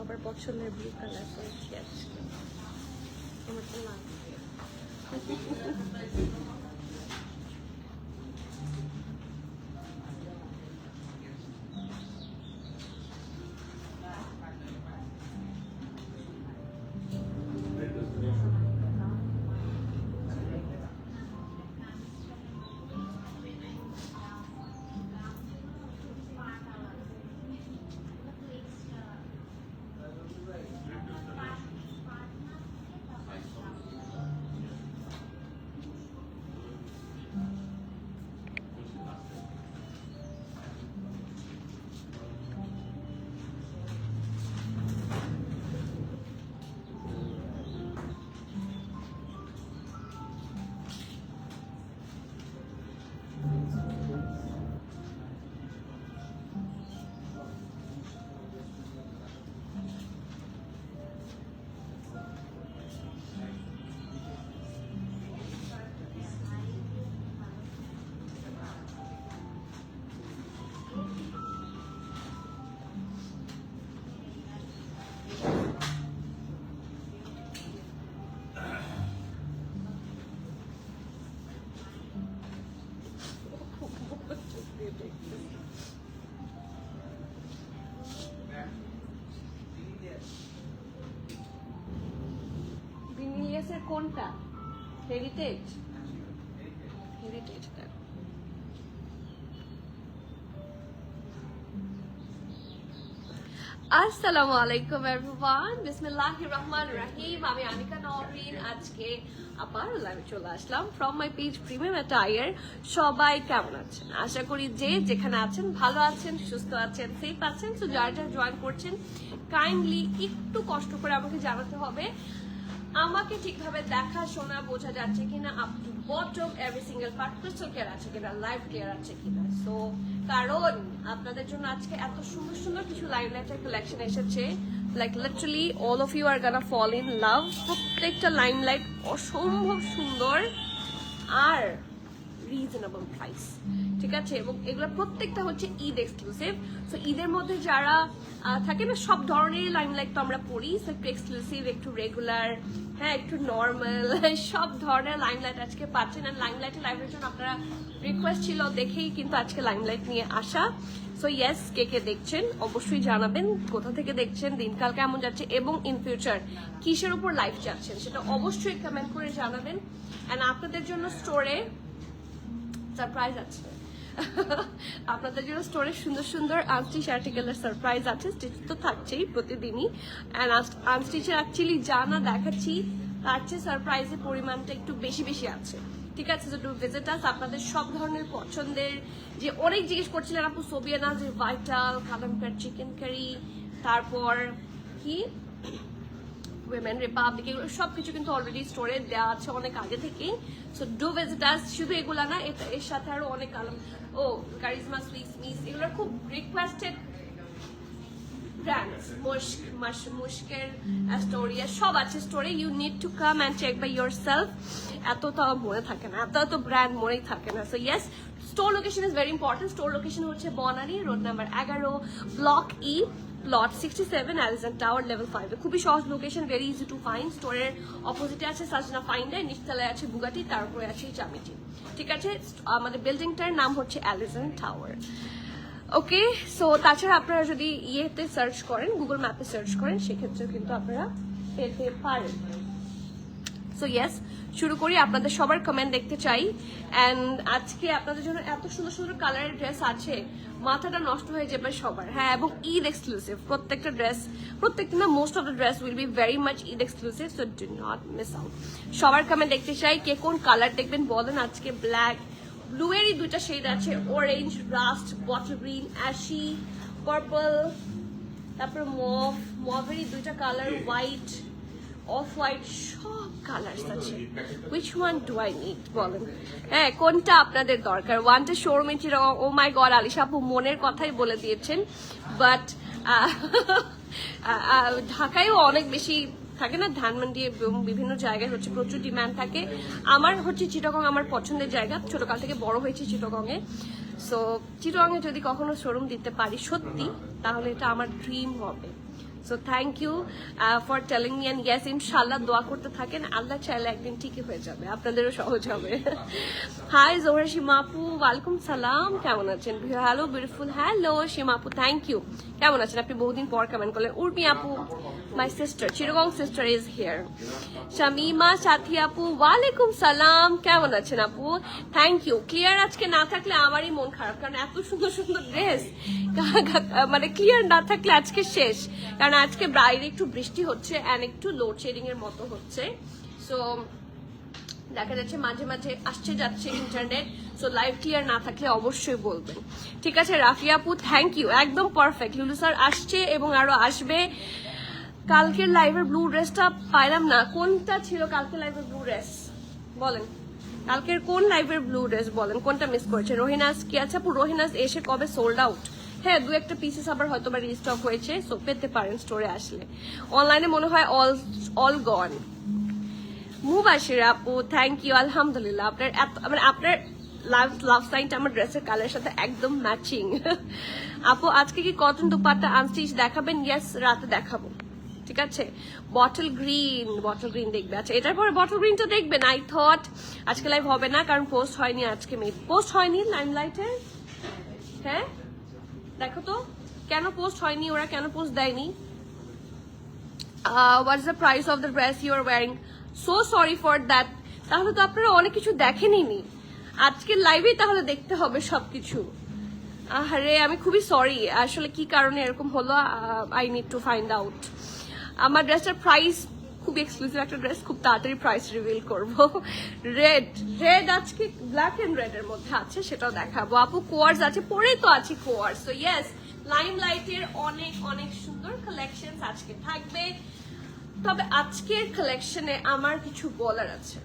সবার পছন্দের blue colour করেছি আজকে। আমার তো লাগবে। বিনিয়াসের কোনটা? হেরিটেজ। হেরিটেজটা আসসালামু আলাইকুম এভরিওয়ান, বিসমিল্লাহির রহমানির রহিম। আমি আনিকা নওরিন আজকে আবার লাইভে চলে আসলাম from my page premium attire. সবাই কেমন আছেন? আশা করি যে যেখানে আছেন ভালো আছেন, সুস্থ আছেন, সেফ আছেন। তো যারা যারা জয়েন করছেন কাইন্ডলি একটু কষ্ট করে আমাকে জানাতে হবে আমাকে ঠিকভাবে দেখা শোনা বোঝা যাচ্ছে কিনা, up to bottom every single part crystal clear আছে কিনা, লাইভ ক্লিয়ার আছে কিনা। সো কারণ আপনাদের জন্য আজকে এত সুন্দর সুন্দর কিছু লাইমলাইটের কালেকশন এসেছে, like literally all of you are gonna fall in love. প্রত্যেকটা লাইমলাইট অসম্ভব সুন্দর আর রিজনেবল প্রাইস, ঠিক আছে? এবং এগুলো প্রত্যেকটা হচ্ছে ঈদ এক্সক্লুসিভ। সো ঈদের মধ্যে যারা থাকে না, সব ধরনের লাইমলাইট তো আমরা পড়ি, সো একটু এক্সক্লুসিভ, একটু রেগুলার, হ্যাঁ একটু নর্মাল, সব ধরনের লাইমলাইট আজকে পাচ্ছেন। আর লাইমলাইটের লাইভের জন্য আপনারা রিকোয়েস্ট ছিল দেখেই কিন্তু আজকে লাইমলাইট নিয়ে আসা। সো ইয়েস, কে কে দেখছেন অবশ্যই জানাবেন, কোথা থেকে দেখছেন, দিনকাল কেমন যাচ্ছে, এবং ইন ফিউচার কিসের উপর লাইভ চাচ্ছেন সেটা অবশ্যই কমেন্ট করে জানাবেন। অ্যান্ড আপনাদের জন্য স্টোরে সারপ্রাইজ আছে। আপনাদের জন্য স্টোরে সুন্দর সুন্দর আনস্টিচ আর্টিকেলের সারপ্রাইজ আছে, স্টিচ তো থাকছেই প্রতিদিনই। অ্যান্ড আনস্টিচের অ্যাকচুয়ালি যা না দেখাচ্ছি তার চেয়ে সারপ্রাইজের পরিমাণটা একটু বেশি বেশি আছে, ঠিক আছে? তো ডু ভিজিট আস। আপনাদের সব ধরনের পছন্দের, যে অনেক জিজ্ঞেস করছিলেন আপু সোবিয়ানা যে ভাইটাল কালামকার চিকেন কারি, তারপর কি উইমেন রিপাবলিক, এগুলো সবকিছু কিন্তু অলরেডি স্টোরে দেওয়া আছে অনেক আগে থেকেই। So do visit us. শুধু এগুলা না, এর সাথে আরো অনেক কালাম, কারিজমা সুইস মিস, এগুলো খুব রিকোয়েস্টেড ব্র্যান্ডস। মুশকের, অ্যাস্টোরিয়া সব আছে স্টোরে। You need to come and check by yourself. এত তো মনে থাকে না, এত ব্র্যান্ড মনেই থাকে না। So yes, store location is very important. Store location হচ্ছে Banani road number 11, block E, plot 67, Allison tower, level 5। খুবই সহজ location, very easy to find. স্টোরের অপোজিটে আছে সাজনা ফাইন্ডার, নিচতলায় আছে বুগাটি, তারপরে আছে চামিটি, ঠিক আছে? আমাদের বিল্ডিংটার নাম হচ্ছে অ্যালিসন টাওয়ার। ওকে, সো তাছাড়া আপনারা যদি ইয়েতে সার্চ করেন, গুগল ম্যাপে সার্চ করেন, সেক্ষেত্রেও কিন্তু আপনারা পেতে পারেন। সো ইয়েস, শুরু করি। আপনাদের সবার কমেন্ট দেখতে চাই। অ্যান্ড আজকে আপনাদের জন্য এত সুন্দর সুন্দর কালারের ড্রেস আছে, মাথাটা নষ্ট হয়ে যাবে সবার। হ্যাঁ, এবং ঈদ এক্সক্লুসিভ প্রত্যেকটা ড্রেস, প্রত্যেকটা না, most of the dress will be very much Eid exclusive. So do not miss out. সবার কমেন্ট দেখতে চাই, কে কোন কালার দেখবেন বলেন। আজকে ব্ল্যাক, ব্লু এরই দুইটা শেড আছে, orange, rust, bottle green, ashy, purple, তারপর মভেরই দুইটা কালার, হোয়াইট, অফ হোয়াইট, সব কালার্স আছে। Which one do I need বলেন? হ্যাঁ, কোনটা আপনাদের দরকার? ওয়ানটা শোরুমে ছিল। ও মাই গড, আলিশা আপু মনের কথাই বলে দিয়েছেন। বাট ঢাকায়ও অনেক বেশি থাকে না, ধানমন্ডি বিভিন্ন জায়গায় হচ্ছে প্রচুর ডিমান্ড থাকে। আমার হচ্ছে চিটাগং আমার পছন্দের জায়গা, ছোটকাল থেকে বড় হয়েছে চিটাগংয়ে। সো চিটাগংয়ে যদি কখনো শোরুম দিতে পারি সত্যি, তাহলে এটা আমার ড্রিম হবে। So thank you for telling me, and yes ইনশাল্লাহ দোয়া করতে থাকেন, আল্লাহ চাইলে একদিন ঠিকই হয়ে যাবে, আপনাদেরও সহজ হবে। হাই জোহরা সীমা আপু, ওয়ালাইকুম সালাম, কেমন আছেন? হ্যালো বিউটিফুল, হ্যালো সীমা আপু, থ্যাংক ইউ, কেমন আছেন আপনি? বহুদিন পর কমেন্ট করলেন। উর্মি আপু, my sister, Chittagong sister is here. Shamima সাথী আপু, ওয়ালাইকুম সালাম, কেমন আছেন আপু? Thank you. ক্লিয়ার আজকে না থাকলে আমারই মন খারাপ, কারণ এত সুন্দর সুন্দর ড্রেস মানে ক্লিয়ার না থাকলে আজকে শেষ, কারণ আজকে বাইরে একটু বৃষ্টি হচ্ছে এন্ড একটু লোডশেডিং এর মতো হচ্ছে। সো দেখা যাচ্ছে মাঝে মাঝে আসছে যাচ্ছে ইন্টারনেট, সো লাইভ ক্লিয়ার না থাকলে অবশ্যই বলবেন, ঠিক আছে? রাফিয়া আপু থ্যাংক ইউ, একদম পারফেক্ট। লুলু স্যার আসছে এবং আরো আসবে। কালকের লাইভের ব্লু ড্রেসটা পাইলাম না, কোনটা ছিল কালকে লাইভের ব্লু ড্রেস বলেন? কালকের কোন লাইভের ব্লু ড্রেস বলেন, কোনটা মিস করেছে? রোহিনাস কি আছে আপু? রোহিনাস এসে কবে সোল্ড আউট? হ্যাঁ, দু একটা পিসেস আবার হয়তো বা রিস্টক হয়েছে, সো পেতে পারেন স্টোরে আসলে। অনলাইনে মনে হয় অল গন। মুবাশির আপু থ্যাংক ইউ, আলহামদুলিল্লাহ। আপনার মানে আপনার লাভ সাইনটা আমার ড্রেসের কালারের সাথে একদম ম্যাচিং। আপু আজকে কি কটন দুপাট্টা আনস্টিচ দেখাবেন? ইয়েস, রাতে দেখাবো, ঠিক আছে? বটল গ্রিন দেখবে। আচ্ছা, এটার পরে বটল গ্রিনটা দেখবেন। আই থট আজকে লাইভ হবে না, কারণ পোস্ট হয়নি আজকে, পোস্ট হয়নি লাইমলাইটের। হ্যাঁ দেখো তো কেন পোস্ট হয়নি, ওরা কেন পোস্ট দেয়নি? What is the price of the dress you are wearing? So sorry for that. তাহলে তো আপনারা অনেক কিছু দেখেনি আজকের লাইভে, তাহলে দেখতে হবে সবকিছু। আরে আমি খুবই সরি, আসলে কি কারণে এরকম হলো, I need to find out. আমার ড্রেসটার প্রাইস খুব এক্সক্লুসিভ একটা ড্রেস, খুব তাড়াতাড়ি প্রাইস রিভিল করবো। রেড আজকে ব্ল্যাক এন্ড রেড এর মধ্যে আছে, সেটাও দেখাবো। আপু কোয়ার্স আছে, পরেই তো আছে কোয়ার্স। সো ইয়েস, লাইমলাইটের অনেক অনেক সুন্দর কালেকশন আজকে থাকবে। তবে আজকের কালেকশনে আমার কিছু বলার আছে।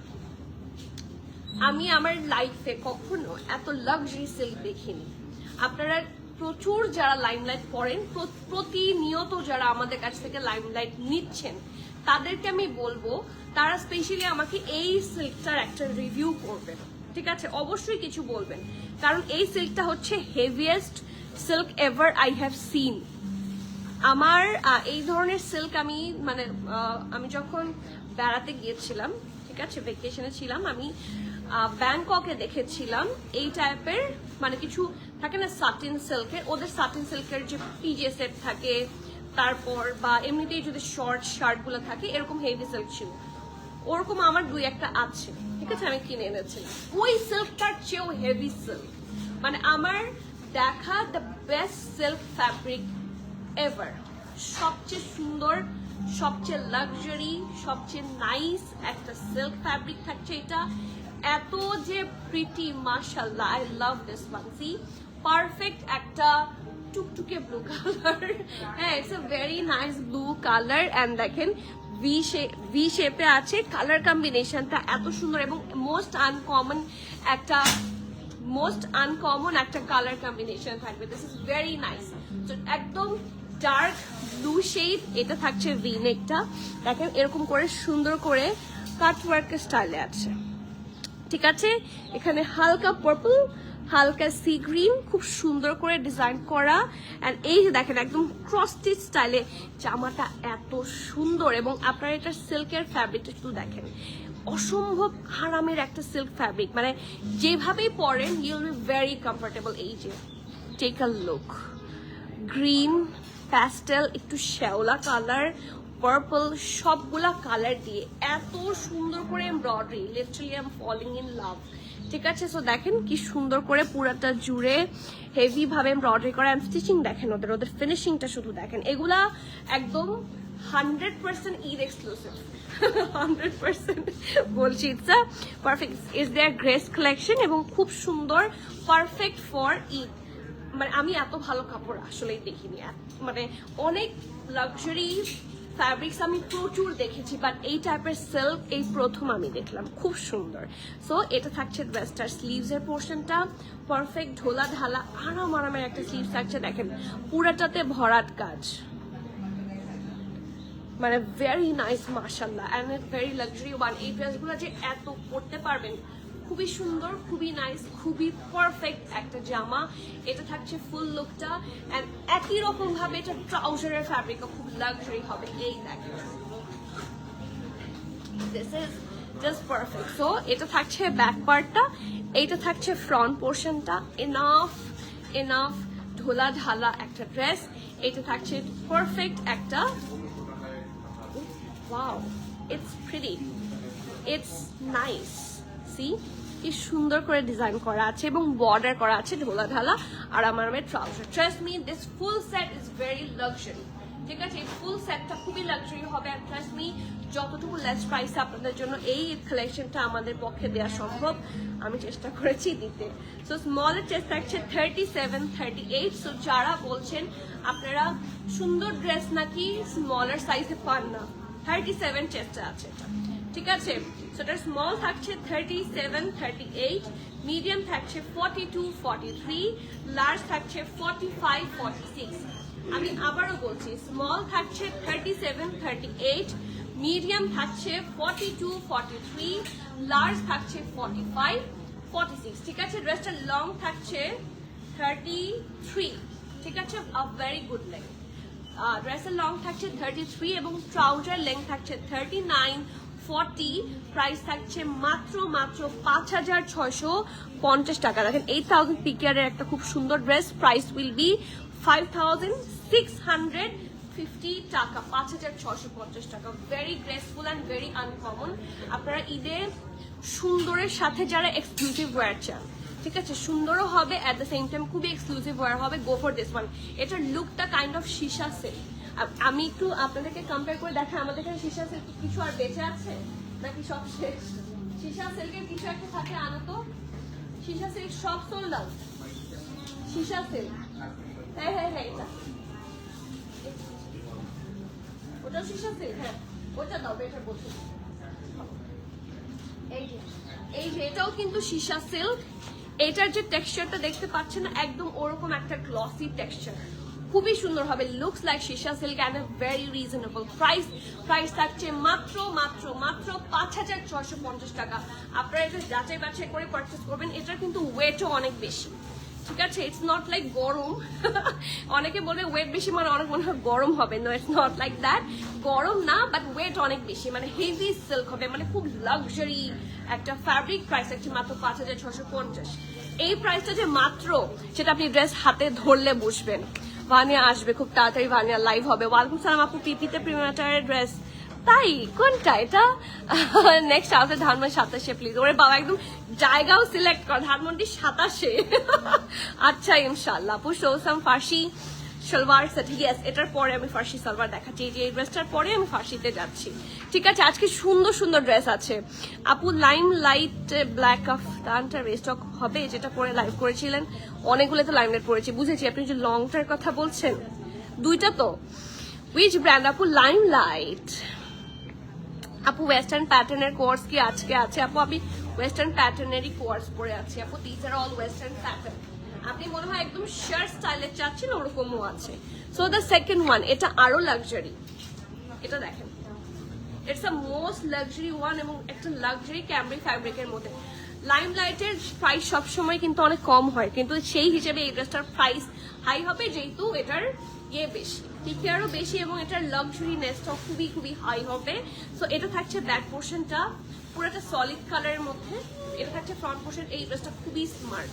আমি আমার লাইফে কখনো এত লাক্সারি সিল্ক দেখিনি। আপনারা প্রচুর যারা লাইমলাইট পড়েন, প্রতিনিয়ত যারা আমাদের কাছ থেকে লাইমলাইট নিচ্ছেন, তাদেরকে আমি বলবো তারা স্পেশালি আমাকে এই সিল্কটার একটা রিভিউ করবেন, ঠিক আছে? অবশ্যই কিছু বলবেন, কারণ এই সিল্কটা হচ্ছে heaviest silk ever I have seen. আমার এই ধরনের সিল্ক আমি যখন বেড়াতে গিয়েছিলাম, ঠিক আছে, ভেকেশনে ছিলাম, আমি ব্যাংককে দেখেছিলাম এই টাইপের, মানে কিছু থাকে না সাটিন সিল্কের, ওদের সাটিন সিল্কের যে পিজে সেট থাকে, তারপর বা এমনিতেই যদি শর্ট শার্ট গুলো থাকে, এরকম হেভি সিল্ক ছিল। ওরকম আমার দুই একটা আছে, ঠিক আছে, আমি কিনে এনেছিলাম। ওই সিল্কটার চেয়েও হেভি সিল্ক, মানে আমার দেখা the best silk fabric ever. সবচেয়ে সুন্দর, সবচেয়ে লাক্সারি, সবচেয়ে নাইস একটা সিল্ক ফ্যাব্রিক থাকছে এটা। এত যে প্রিটি, মাশাআল্লাহ, I love this one. See, perfect একটা টুকটুকে ব্লু কালার। হ্যাঁ, it's a very nice blue colour, and দেখেন ভি শেপে আছে। কালার কম্বিনেশনটা এত সুন্দর এবং মোস্ট আনকমন একটা কালার কম্বিনেশন থাকবে। This is very nice. তো একদম ডার্ক ব্লু শেড, এটা থাকছে ভি নেকটা, দেখেন এরকম করে সুন্দর করে কাটওয়ার্কের স্টাইলে আছে, ঠিক আছে? এখানে হালকা পার্পল, হালকা সি গ্রিন, খুব সুন্দর করে ডিজাইন করা। এন্ড এই যে দেখেন একদম ক্রস স্টিচ স্টাইলে জামাটা এত সুন্দর, এবং আপনারা এটা সিল্কের ফ্যাব্রিকটা শুধু দেখেন, অসম্ভব আরামের একটা সিল্ক ফ্যাব্রিক, মানে যেভাবেই পরেন you will be very comfortable. এই যে take a look, green, pastel, একটু শ্যাওলা কালার, পার্পল, সবগুলা কালার দিয়ে এত সুন্দর করে embroidery, literally I am falling in love, ঠিক আছে? সো দেখেন কি সুন্দর করে পুরাটা জুড়ে হেভি ভাবে এমব্রয়ডারি করা, এন্ড স্টিচিং দেখেন, ওদের ফিনিশিংটা শুধু দেখেন। এগুলা একদম 100% ঈদ এক্সক্লুসিভ, 100% বলছি। It's a perfect, is their grace collection, এবং খুব সুন্দর, পারফেক্ট ফর ঈদ। মানে আমি এত ভালো কাপড় আসলেই দেখিনি, মানে অনেক লাক্সারি ফ্যাব্রিক্স আমি প্রচুর দেখেছি, বাট এই টাইপের সিল্ক এই প্রথম আমি দেখলাম, খুব সুন্দর। সো এটা থাকছে ড্রেসটার স্লিভস এর পোর্শনটা, পারফেক্ট ঢোলা ঢালা আরামের একটা স্লিভস থাকছে, দেখেন পুরাটাতে ভরাট কাজ, মানে ভেরি নাইস, মাশাআল্লাহ, এন্ড ভেরি লাক্সারি ওয়ান। এই ড্রেসগুলো যে এত পরতে পারবেন, খুবই সুন্দর, খুবই নাইস, খুবই পারফেক্ট একটা জামা। এটা থাকছে ফুল লুকটা, এন্ড একই রকম ভাবে এটা ট্রাউজারের ফ্যাব্রিকও খুব লাক্সারি হবে। এই দেখেন, this is just perfect. So এটা থাকছে ব্যাক পার্টটা, এইটা থাকছে ফ্রন্ট পোর্শনটা। এনাফ এনাফ ঢোলা ঢালা একটা ড্রেস। এটা থাকছে পারফেক্ট একটা, wow it's pretty, it's nice. See কি সুন্দর করে ডিজাইন করা আছে এবং বর্ডার করা আছে ঢোলা ঢালা আর আমার trouser. Trust me, this full set is very luxury. ঠিক আছে, এই ফুল সেটটা খুবই লাক্সারি হবে। আর ট্রাস্ট মি, যতটুকু লেস প্রাইসে আপনাদের জন্য এই কালেকশনটা আমাদের পক্ষে দেওয়া সম্ভব, আমি চেষ্টা করেছি দিতে। সো স্মলের চেস্ট থাকছে 37, 38। সো যারা বলছেন আপনারা সুন্দর ড্রেস নাকি স্মলার সাইজে পান না, 37 চেস্টে আছে এটা। ঠিক আছে, সো এটা স্মল থাকছে 37, 38, মিডিয়াম থাকছে 42, 43, লার্জ থাকছে 45, 46। আমি আবারও বলছি, স্মল থাকছে 37, 38, মিডিয়াম থাকছে 42, 43, লার্জ থাকছে 45, 46। ঠিক আছে, ড্রেসটা লং থাকছে 33। ঠিক আছে, আ ভেরি গুড লেন্থ। ড্রেসের লং থাকছে 33 এবং ট্রাউজার লেন্থ থাকছে 39, 40। প্রাইস থাকছে মাত্র 5,650 টাকা। দেখেন 8,000 পিকিয়ারের একটা খুব সুন্দর ড্রেস, প্রাইস উইল বি 5,650 টাকা, 5,650 টাকা। Very graceful and very uncommon. আপনারা ঈদে সুন্দরের সাথে যারা এক্সক্লুসিভ ওয়্যার চান, ঠিক আছে, সুন্দরও হবে অ্যাট দ্য সেম টাইম খুবই এক্সক্লুসিভ ওয়্যার হবে, গো ফর দিস ওয়ান। এটার লুকটা কাইন্ড অফ সীসা সিল্ক। আমি একটু আপনাদেরকে কম্পেয়ার করে দেখাই, আমাদের এখানে সীসা সিল্ক কিছু আর বেঁচে আছে নাকি সব শেষ? সীসা সিল্কের কিছু একটা থাকে, আনো তো। সীসা সিল্ক সব সোল্ড আউট। সীসা সিল্ক, হ্যাঁ হ্যাঁ হ্যাঁ, এটা ওটা সীসা সিল্ক, হ্যাঁ ওটা দাও, বেটার বলছি। এই যে এটাও কিন্তু সীসা সিল্ক। এটার যে টেক্সচারটা দেখতে পাচ্ছেন না, একদম ওরকম একটা গ্লসি টেক্সচার, খুবই সুন্দর হবে। লুকস লাইক সীসা silk and a very reasonable price. Price থাকছে মাত্র 5,650 টাকা। আপনারা এটা যাচাই বাছাই করে পারচেস করবেন। এটার কিন্তু ওয়েটও অনেক বেশি। ঠিক আছে, ইটস নট লাইক গরম। অনেকে বলে ওয়েট বেশি মানে অনেক মনে হয় গরম হবে। No, it's not like that. গরম না, বাট ওয়েট অনেক বেশি, মানে হেভি সিল্ক হবে, মানে খুব লাক্সারি একটা ফ্যাব্রিক। প্রাইস হচ্ছে মাত্র 5,650। এই প্রাইসটা যে মাত্র, সেটা আপনি ড্রেস হাতে ধরলে বুঝবেন। ভানিয়া আসবে খুব তাড়াতাড়ি, ভানিয়া লাইভ হবে। ওয়ালাইকুম সালাম আপু, পিপিতে প্রিমিয়াটারের ড্রেস তাই? কোনটা এটা? নেক্সট আসবে ধানমন্ডি 27 প্লিজ। ওরে বাবা, একদম জায়গাও সিলেক্ট কর, ধানমন্ডি 27। আচ্ছা ইনশাল্লাহ। আপু শোসাম ফার্সি সালোয়ার সেট, ইয়েস, এটার পরে আমি ফার্সি সালোয়ার দেখাচ্ছি। এই ড্রেসটার পরে আমি ফার্সিতে যাচ্ছি। ঠিক আছে, আজকে সুন্দর সুন্দর ড্রেস আছে আপু। লাইম লাইট ব্ল্যাক অফ টানটা রেস্টক হবে, যেটা পরে লাইভ করেছিলেন। অনেকগুলো তো লাইমলাইট পড়েছি, বুঝেছি। আপনি যে লংটার কথা বলছেন, দুইটা তো। উইচ ব্র্যান্ড আপু? Lime light. আপু ওয়েস্টার্ন প্যাটার্নের কোর্স কি আজকে আছে? আপু আমি ওয়েস্টার্ন প্যাটার্নেরই কোর্স পরে আছি আপু। This are all western pattern. আপনি মনে হয় একদম শার্ট স্টাইলের চাচ্ছেন, ওরকমও আছে। সো দ্য সেকেন্ড ওয়ান, এটা আরো লাক্সারি। এটা দেখেন, it's a most luxury one এবং একটা লাক্সারি ক্যামব্রিক ফ্যাব্রিকের মধ্যে। লাইম লাইটের প্রাইস সবসময় কিন্তু অনেক কম হয়, কিন্তু সেই হিসেবে এই ড্রেসটার প্রাইস হাই হবে, যেহেতু এটার বেশি, টিকিয়ারও বেশি এবং এটার লাক্সারিনেসটাও খুবই খুবই হাই হবে। সো এটা থাকছে ব্যাক পোর্শনটা পুরোটা সলিড কালারের মধ্যে, এটা থাকছে ফ্রন্ট পোর্শন। এই ড্রেসটা খুবই স্মার্ট,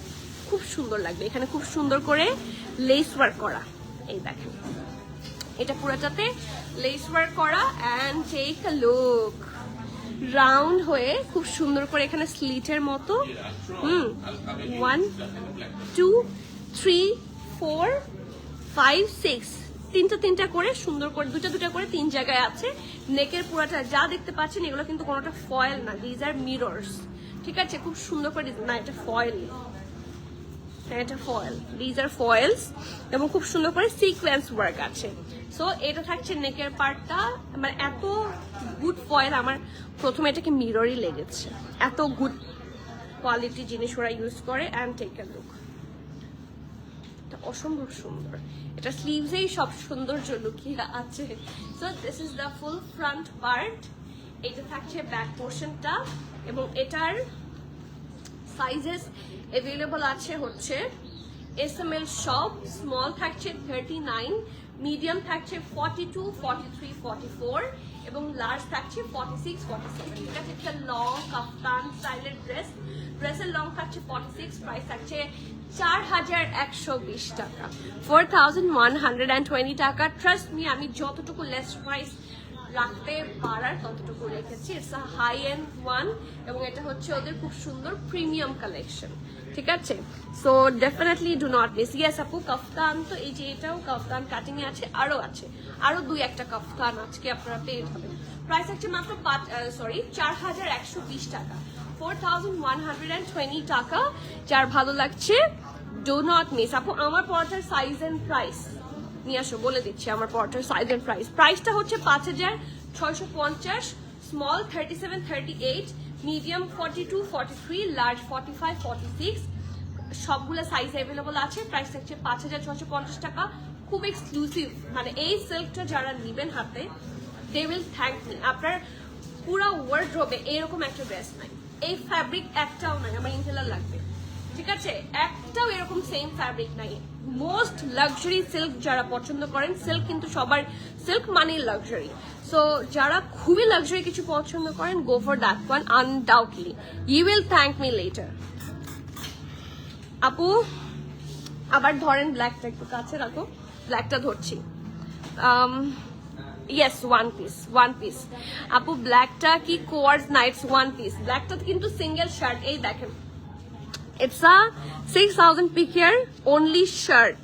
খুব সুন্দর লাগবে। এখানে খুব সুন্দর করে লেস ওয়ার্ক করা, এই দেখেন, এটা পুরোটাতে লেস ওয়ার্ক করা। And take a look, round হয়ে খুব সুন্দর করে এখানে স্লিটের মতো 1 2 3 4 5 6 তিনটা করে সুন্দর করে দুটা করে 3 জায়গায় আছে। নেকের পুরাটা যা দেখতে পাচ্ছেন এগুলো কিন্তু কোনোটা ফয়েল না, দিজ আর মিরর্স। ঠিক আছে, খুব সুন্দর করে না, এটা ফয়েল, এটা ফয়েল, দিজ আর ফয়েলস এবং খুব সুন্দর করে সিকোয়েন্স ওয়ার্ক আছে। সো এটা থাকছে নেকের পার্টটা, মানে এত গুড ফয়েল, আমার প্রথমে এটাকে মিররই লেগেছে, এত গুড কোয়ালিটি জিনিস ওরা ইউজ করে। অ্যান্ড টেক আ লুক, এটা অসম্ভব সুন্দর। এটা স্লিভসেই সব সৌন্দর্য লুকিয়ে আছে। So this is the full front part. এটা থাকছে ব্যাক পোর্শনটা এবং এটার সাইজেস অ্যাভেলেবল আছে হচ্ছে SML সব, স্মল থাকছে 39, মিডিয়াম থাকছে 42, 43, 44 এবং লার্জ থাকছে 46, 47। ঠিক আছে, একটা লং কাফতান স্টাইলের ড্রেসের লং থাকছে 46, প্রাইস থাকছে 4120 টাকা, 4120 টাকা। ট্রাস্ট মি, আমি যতটুকু লেস প্রাইস রাখতে পারার ততটুকু রেখেছি। It's a high end one এবং এটা হচ্ছে ওদের খুব সুন্দর প্রিমিয়াম কালেকশন। ঠিক আছে, so definitely do not miss. Yes আপু, কাফতান তো এই যে এটাও কাফতান কাটিং এ আছে, আরো দুই একটা কাফতান আজকে আপনারা পেয়ে যাবেন। প্রাইস হচ্ছে মাত্র 4120 টাকা, 4120 টাকা। যার ভালো লাগছে ডু নট মিস। আপু আমার পড়াটার সাইজ এন্ড প্রাইস নিয়ে আসো, বলে দিচ্ছি আমার পড়াটার সাইজ এন্ড প্রাইস। প্রাইসটা হচ্ছে 5650, স্মল 37, 38, মিডিয়াম 42, 43, লার্জ 45, 46। সবগুলো সাইজ অ্যাভেলেবল আছে। প্রাইস থাকছে 5650 টাকা। খুব এক্সক্লুসিভ, মানে এই সিল্কটা যারা নেবেন হাতে, দে উইল থ্যাঙ্ক মি। আপনার পুরো ওয়ার্ডরোবে এরকম একটা ড্রেস নাই, এই ফ্যাব্রিক একটাও নাই, আমার ইনহেলার লাগবে। ঠিক আছে, একটাও এরকম সেম ফ্যাব্রিক নাই। মোস্ট লাক্সারি সিল্ক যারা পছন্দ করেন, সিল্ক কিন্তু সবার, সিল্ক মানে লাক্সারি, সো যারা খুবই লাক্সারি কিছু পছন্দ করেন, go for that one undoubtedly. You will thank me later. আপু আবার ধরেন ব্ল্যাকটা, একটু কাছে রাখো, ব্ল্যাকটা ধরছি। ইয়েস, ওয়ান পিস আপু, ব্ল্যাকটা কি কোয়ার্স নাইটস ওয়ান পিস? ব্ল্যাকটা কিন্তু সিঙ্গেল শার্ট, এই দেখেন, ইটস আ 6000 পিকের অনলি শার্ট।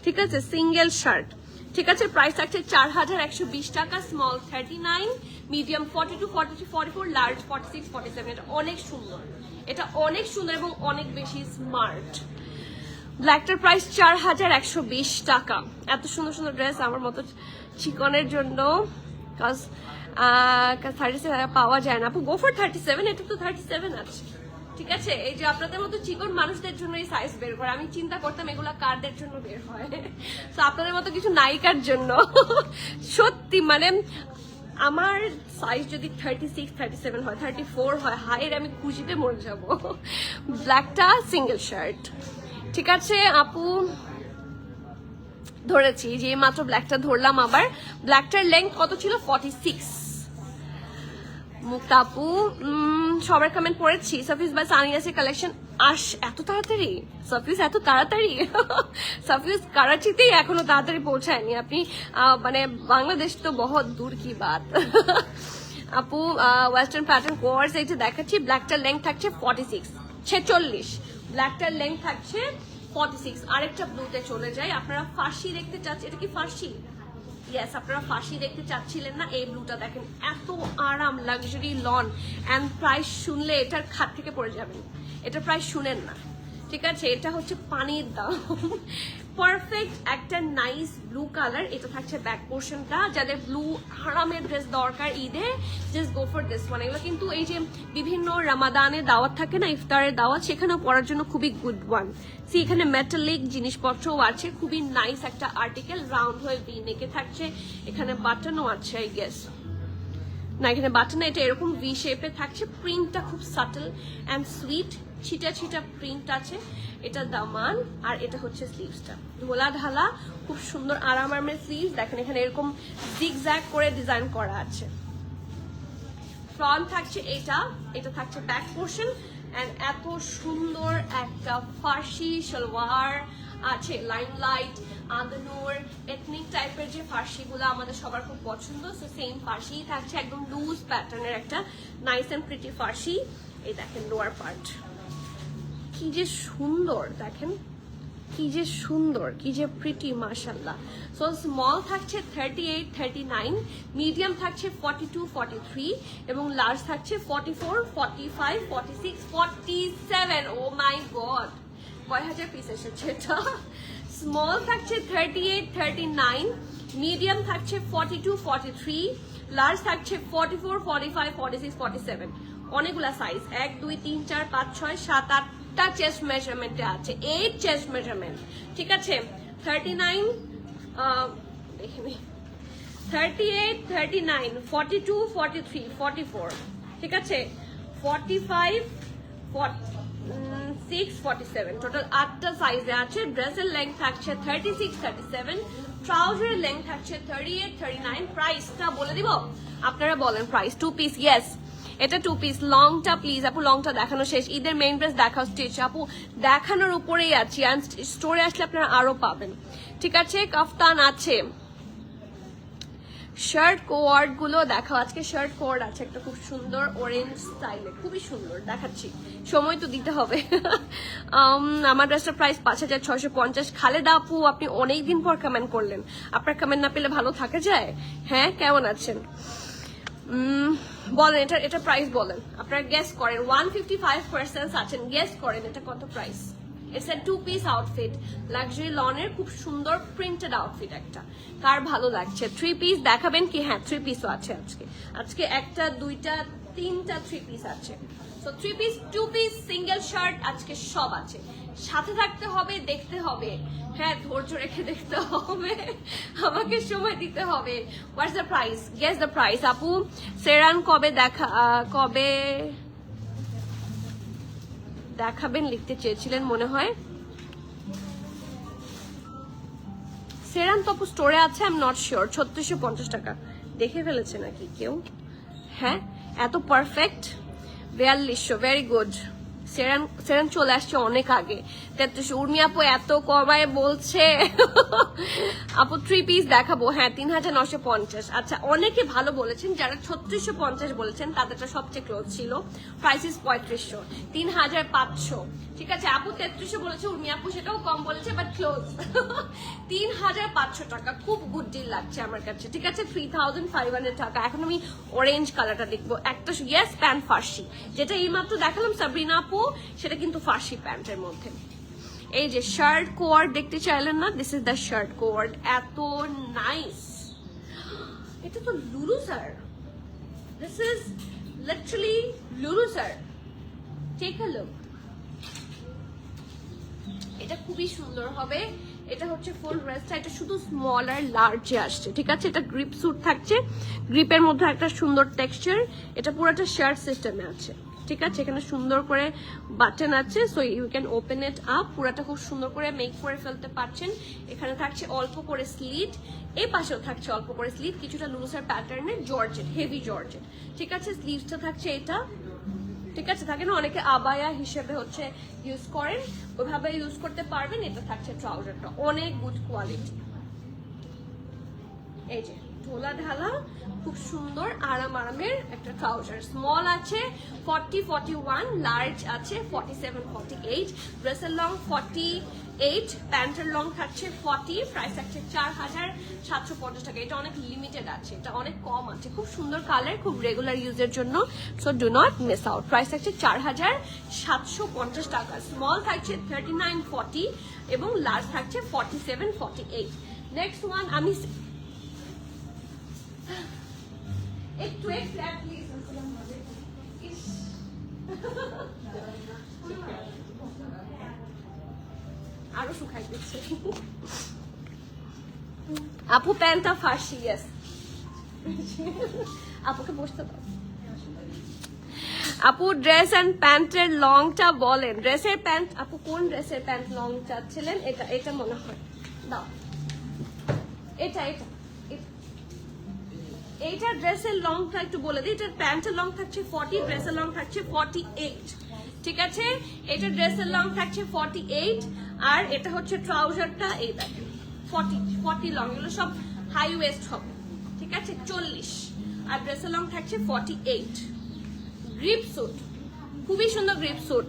ঠিক আছে, সিঙ্গেল শার্ট। ঠিক আছে, প্রাইস থাকছে 4120 টাকা, স্মল 39, মিডিয়াম 42, 43, 44, লার্জ 46, 47। এটা অনেক সুন্দর, এটা অনেক সুন্দর এবং অনেক বেশি স্মার্ট। ব্ল্যাকটার প্রাইস 4120 টাকা। এত সুন্দর সুন্দর ড্রেস আমার মতো চিকনের জন্য, কাজ 37 পাওয়া যায় না। আপু গো ফর 37, এটা তো 37 আছে। ঠিক আছে, এই যে আপনাদের মতো চিকন মানুষদের জন্য এই সাইজ বের করে। আমি চিন্তা করতাম এগুলা কারদের জন্য বের হয়, তো আপনাদের মতো কিছু নায়িকার জন্য। সত্যি মানে আমার সাইজ যদি 36, 37 হয়, 34 হয়, হাইয়ের আমি খুশিতে মরে যাব। ব্ল্যাকটা সিঙ্গেল শার্ট। ঠিক আছে আপু, ধরেছি যে মাত্র ব্ল্যাকটা ধরলাম। আবার ব্ল্যাকটার লেন্থ কত ছিল? 46। মুক্তা আপু সবার কমেন্ট পড়েছি। সাফিউজ বাই সানিয়াসের কালেকশন এত তাড়াতাড়ি? সাফিউজ এত তাড়াতাড়ি? সাফিউজ করাচিতেই এখনো তাড়াতাড়ি পৌঁছায়নি। আপনি মানে বাংলাদেশ তো বহুত দূর কি বাত। আপু ওয়েস্টার্ন প্যাটার্ন কোয়ার্স এইটা দেখাচ্ছি। ব্ল্যাকটার লেন্থ থাকছে 46। ব্ল্যাকটার লেন্থ থাকছে 46। আরেকটা ব্লুতে চলে যায়। আপনারা ফার্সি দেখতে চাচ্ছেন, এটা কি ফার্সি? ইয়েস, আপনারা ফার্সি দেখতে চাচ্ছিলেন না? এই ব্লুটা দেখেন, এত আরাম, লাক্সারি লন, অ্যান্ড প্রাইস শুনলে এটার খাট থেকে পড়ে যাবেন। এটা প্রাইস শুনেন না, ঠিক আছে? এটা হচ্ছে পানির দাম। পারফেক্ট একটা নাইস ব্লু কালার। এটা থাকছে ব্যাক পোর্শনটা। যাদের ব্লু আরামের ড্রেস দরকার ঈদে, just go for this one. এগুলো কিন্তু এই যে বিভিন্ন রামাদানের দাওয়াত থাকে না, ইফতারের দাওয়াত, সেখানেও পরার জন্য খুবই গুড ওয়ান। সি এখানে মেটালিক জিনিসপত্রও আছে, খুবই নাইস একটা আর্টিকেল, রাউন্ড হয়ে ভি নেকে থাকছে। এখানে বাটনও আছে, আই গেস না, এখানে বাটন, এটা এরকম ভি শেপে থাকছে। প্রিন্টটা খুব সাটল অ্যান্ড সুইট, ছিটা ছিটা প্রিন্ট আছে। এটা দামান, আর এটা হচ্ছে স্লিভসটা, ধোলা ঢালা, খুব সুন্দর আরাম আরামের স্লিভস। দেখেন এখানে এরকম জিগজ্যাগ করে ডিজাইন করা আছে। ফ্রন্ট থাকছে এটা থাকছে ব্যাক পোর্শন, এন্ড এত সুন্দর একটা ফার্সি সালোয়ার আছে, লাইমলাইট, আদনুর, এথনিক টাইপের যে ফার্সিগুলো আমাদের সবার খুব পছন্দ, সো সেম ফার্সি থাকছে, একদম লুজ প্যাটার্নের একটা নাইস এন্ড প্রিটি ফার্সি। এই দেখেন লোয়ার পার্ট কি যে সুন্দর, দেখেন কি যে সুন্দর, কি যে প্রিটি, মাশাআল্লাহ। সো স্মল থাকছে 38, 39, মিডিয়াম থাকছে 42, 43 এবং লার্জ থাকছে 44, 45, 46, 47। ও মাই গড, কয় হাজার পিস এসেছে এটা। স্মল থাকছে 38, 39, মিডিয়াম থাকছে 42, 43, লার্জ থাকছে 44, 45, 46, 47। অনেকগুলা সাইজ, 1 2 3 4 5 6 7 8টা চেস্ট মেজারমেন্টে আছে, 8 চেস্ট মেজারমেন্ট। ঠিক আছে, 39, দেখিনি, 38, 39, 42, 43, 44। ঠিক আছে, 45, 46-47 টোটাল 8টা সাইজে আছে। ড্রেসের লেংথ থাকছে 36-37, ট্রাউজারের লেংথ থাকছে 38-39। প্রাইসটা বলে দিব, আপনারা বলেন প্রাইস। 2 পিস, ইয়েস এটা 2 পিস। লংটা প্লিজ আপু, লংটা দেখানো শেষ। ঈদের মেইন ড্রেস দেখাও স্টিচ আপু, দেখানোর উপরেই আছি। স্টোরে আসলে আপনারা আরো পাবেন, ঠিক আছে। কাফতান আছে, শার্ট কোয়ার্ড গুলো দেখাও। আজকে শার্ট কোয়ার্ড আছে একটা খুব সুন্দর অরেঞ্জ স্টাইলে, খুবই সুন্দর দেখাচ্ছি, সময় তো দিতে হবে। আমার ড্রেসটার প্রাইস 5650। খালেদা আপু আপনি অনেকদিন পর কমেন্ট করলেন, আপনার কমেন্ট না পেলে ভালো থাকা যায়? হ্যাঁ, কেমন আছেন বলেন, এটা প্রাইস বলেন, আপনারা গেস করেন। 155% আছেন, গেস করেন এটা কত price. It's a 2 piece outfit, luxury লনের খুব সুন্দর প্রিন্টেড আউটফিট একটা। কার ভালো লাগছে? 3 পিস দেখাবেন কি? হ্যাঁ 3 পিসও আছে আজকে একটা, দুইটা, তিনটা 3 পিস আছে। So 3 piece, 2 piece, single shirt আজকে সব আছে। সাথে থাকতে হবে, দেখতে হবে, হ্যাঁ ধৈর্য রেখে দেখতে হবে, আমাকে সময় দিতে হবে। What's the price? Guess the price আপু। সেরান কবে দেখাবেন লিখতে চেয়েছিলেন মনে হয়। সেরান তো আপু স্টোরে আছে, আই এম নট শিওর। 3650 টাকা দেখে ফেলেছে নাকি কেউ? হ্যাঁ এত পারফেক্ট। 4200, very good. সেরান চলে আসছে অনেক আগে। 3300। উর্মি আপু এত কমায় বলছে। আপু 3 পিস দেখাবো, হ্যাঁ 3950। আচ্ছা অনেকে ভালো বলেছেন, যারা 3650 বলেছেন তাদেরটা সবচেয়ে ক্লোজ ছিল। Price is 3500, 3500। ঠিক আছে আপু 3300 বলেছে, উর্মি আপু সেটাও কম বলেছে বাট ক্লোজ। 3500 টাকা, খুব গুড ডিল লাগছে আমার কাছে। ঠিক আছে 3500 টাকা। এখন আমি অরেঞ্জ কালারটা দেখবো একটা। ইয়েস প্যান্ট ফার্সি, যেটা এইমাত্র দেখালাম সাবরিনা আপু, সেটা কিন্তু ফার্সি প্যান্টের মধ্যে। এই যে শার্ট কোয়ার্ড দেখতে চাইলেন না, দিস ইজ দ্য শার্ট কোয়ার্ড, এত নাইস। এটা তো লুলু স্যার, দিস ইজ লিটারালি লুলু স্যার, টেক আ লুক। এটা খুবই সুন্দর হবে। এটা হচ্ছে ফুল ড্রেসটা, এটা শুধু স্মল আর লার্জে আসছে। ঠিক আছে, এটা গ্রিপ স্যুট থাকছে, গ্রিপের মধ্যে একটা সুন্দর টেক্সচার। এটা পুরোটা শার্ট সিস্টেমে আছে। ঠিক আছে, এখানে সুন্দর করে বাটন আছে, so you can open it up. পুরোটা খুব সুন্দর করে মেক করে ফেলতে পারছেন। এখানে থাকছে অল্প করে স্লিট, এই পাশেও থাকছে অল্প করে স্লিট, কিছুটা লুজার প্যাটার্নের জর্জেট, হেভি জর্জেট। ঠিক আছে, স্লিভসটা থাকছে এটা। ঠিক আছে, থাকে না অনেকে আবায়া হিসেবে হচ্ছে ইউজ করেন, ওইভাবে ইউজ করতে পারবেন। এটা থাকছে ট্রাউজারটা, অনেক গুড কোয়ালিটি। এই যে ঢোলা ঢালা খুব সুন্দর আরামের একটা ট্রাউজার। স্মল আছে 40-41, লার্জ আছে 47-48, ড্রেসের লং 48, প্যান্টের লং থাকছে 40। প্রাইস থাকছে 4750 টাকা। এটা অনেক লিমিটেড আছে, এটা অনেক কম আছে, খুব সুন্দর কালার, খুব রেগুলার ইউজের জন্য। So do not miss out. Price থাকছে 4750 টাকা। স্মল থাকছে 39-40 এবং লার্জ থাকছে 47-48। নেক্সট ওয়ান আমি একটু প্লিজ, আরো শুকাই দিচ্ছে আপু। প্যান্টটা ফার্সি, ইয়েস আপুকে বসতে দাও। আপু ড্রেস এন্ড প্যান্টের লংটা বলেন। ড্রেসের প্যান্ট আপু কোন ড্রেসের প্যান্ট লং চাচ্ছিলেন? এটা মনে হয় দাও, এটা এইটা ড্রেসের লংটা একটু বলে দিই। এটার প্যান্টের লং থাকছে 40, ড্রেসের লং থাকছে 48। ঠিক আছে, এটা ড্রেসের লং থাকছে 48 আর এটা হচ্ছে ট্রাউজারটা, এই দেখেন 40 লং। এগুলো সব হাই ওয়েস্ট হবে। ঠিক আছে 40 আর ড্রেসের লং থাকছে 48। গ্রিপ স্যুট, খুবই সুন্দর গ্রিপ স্যুট।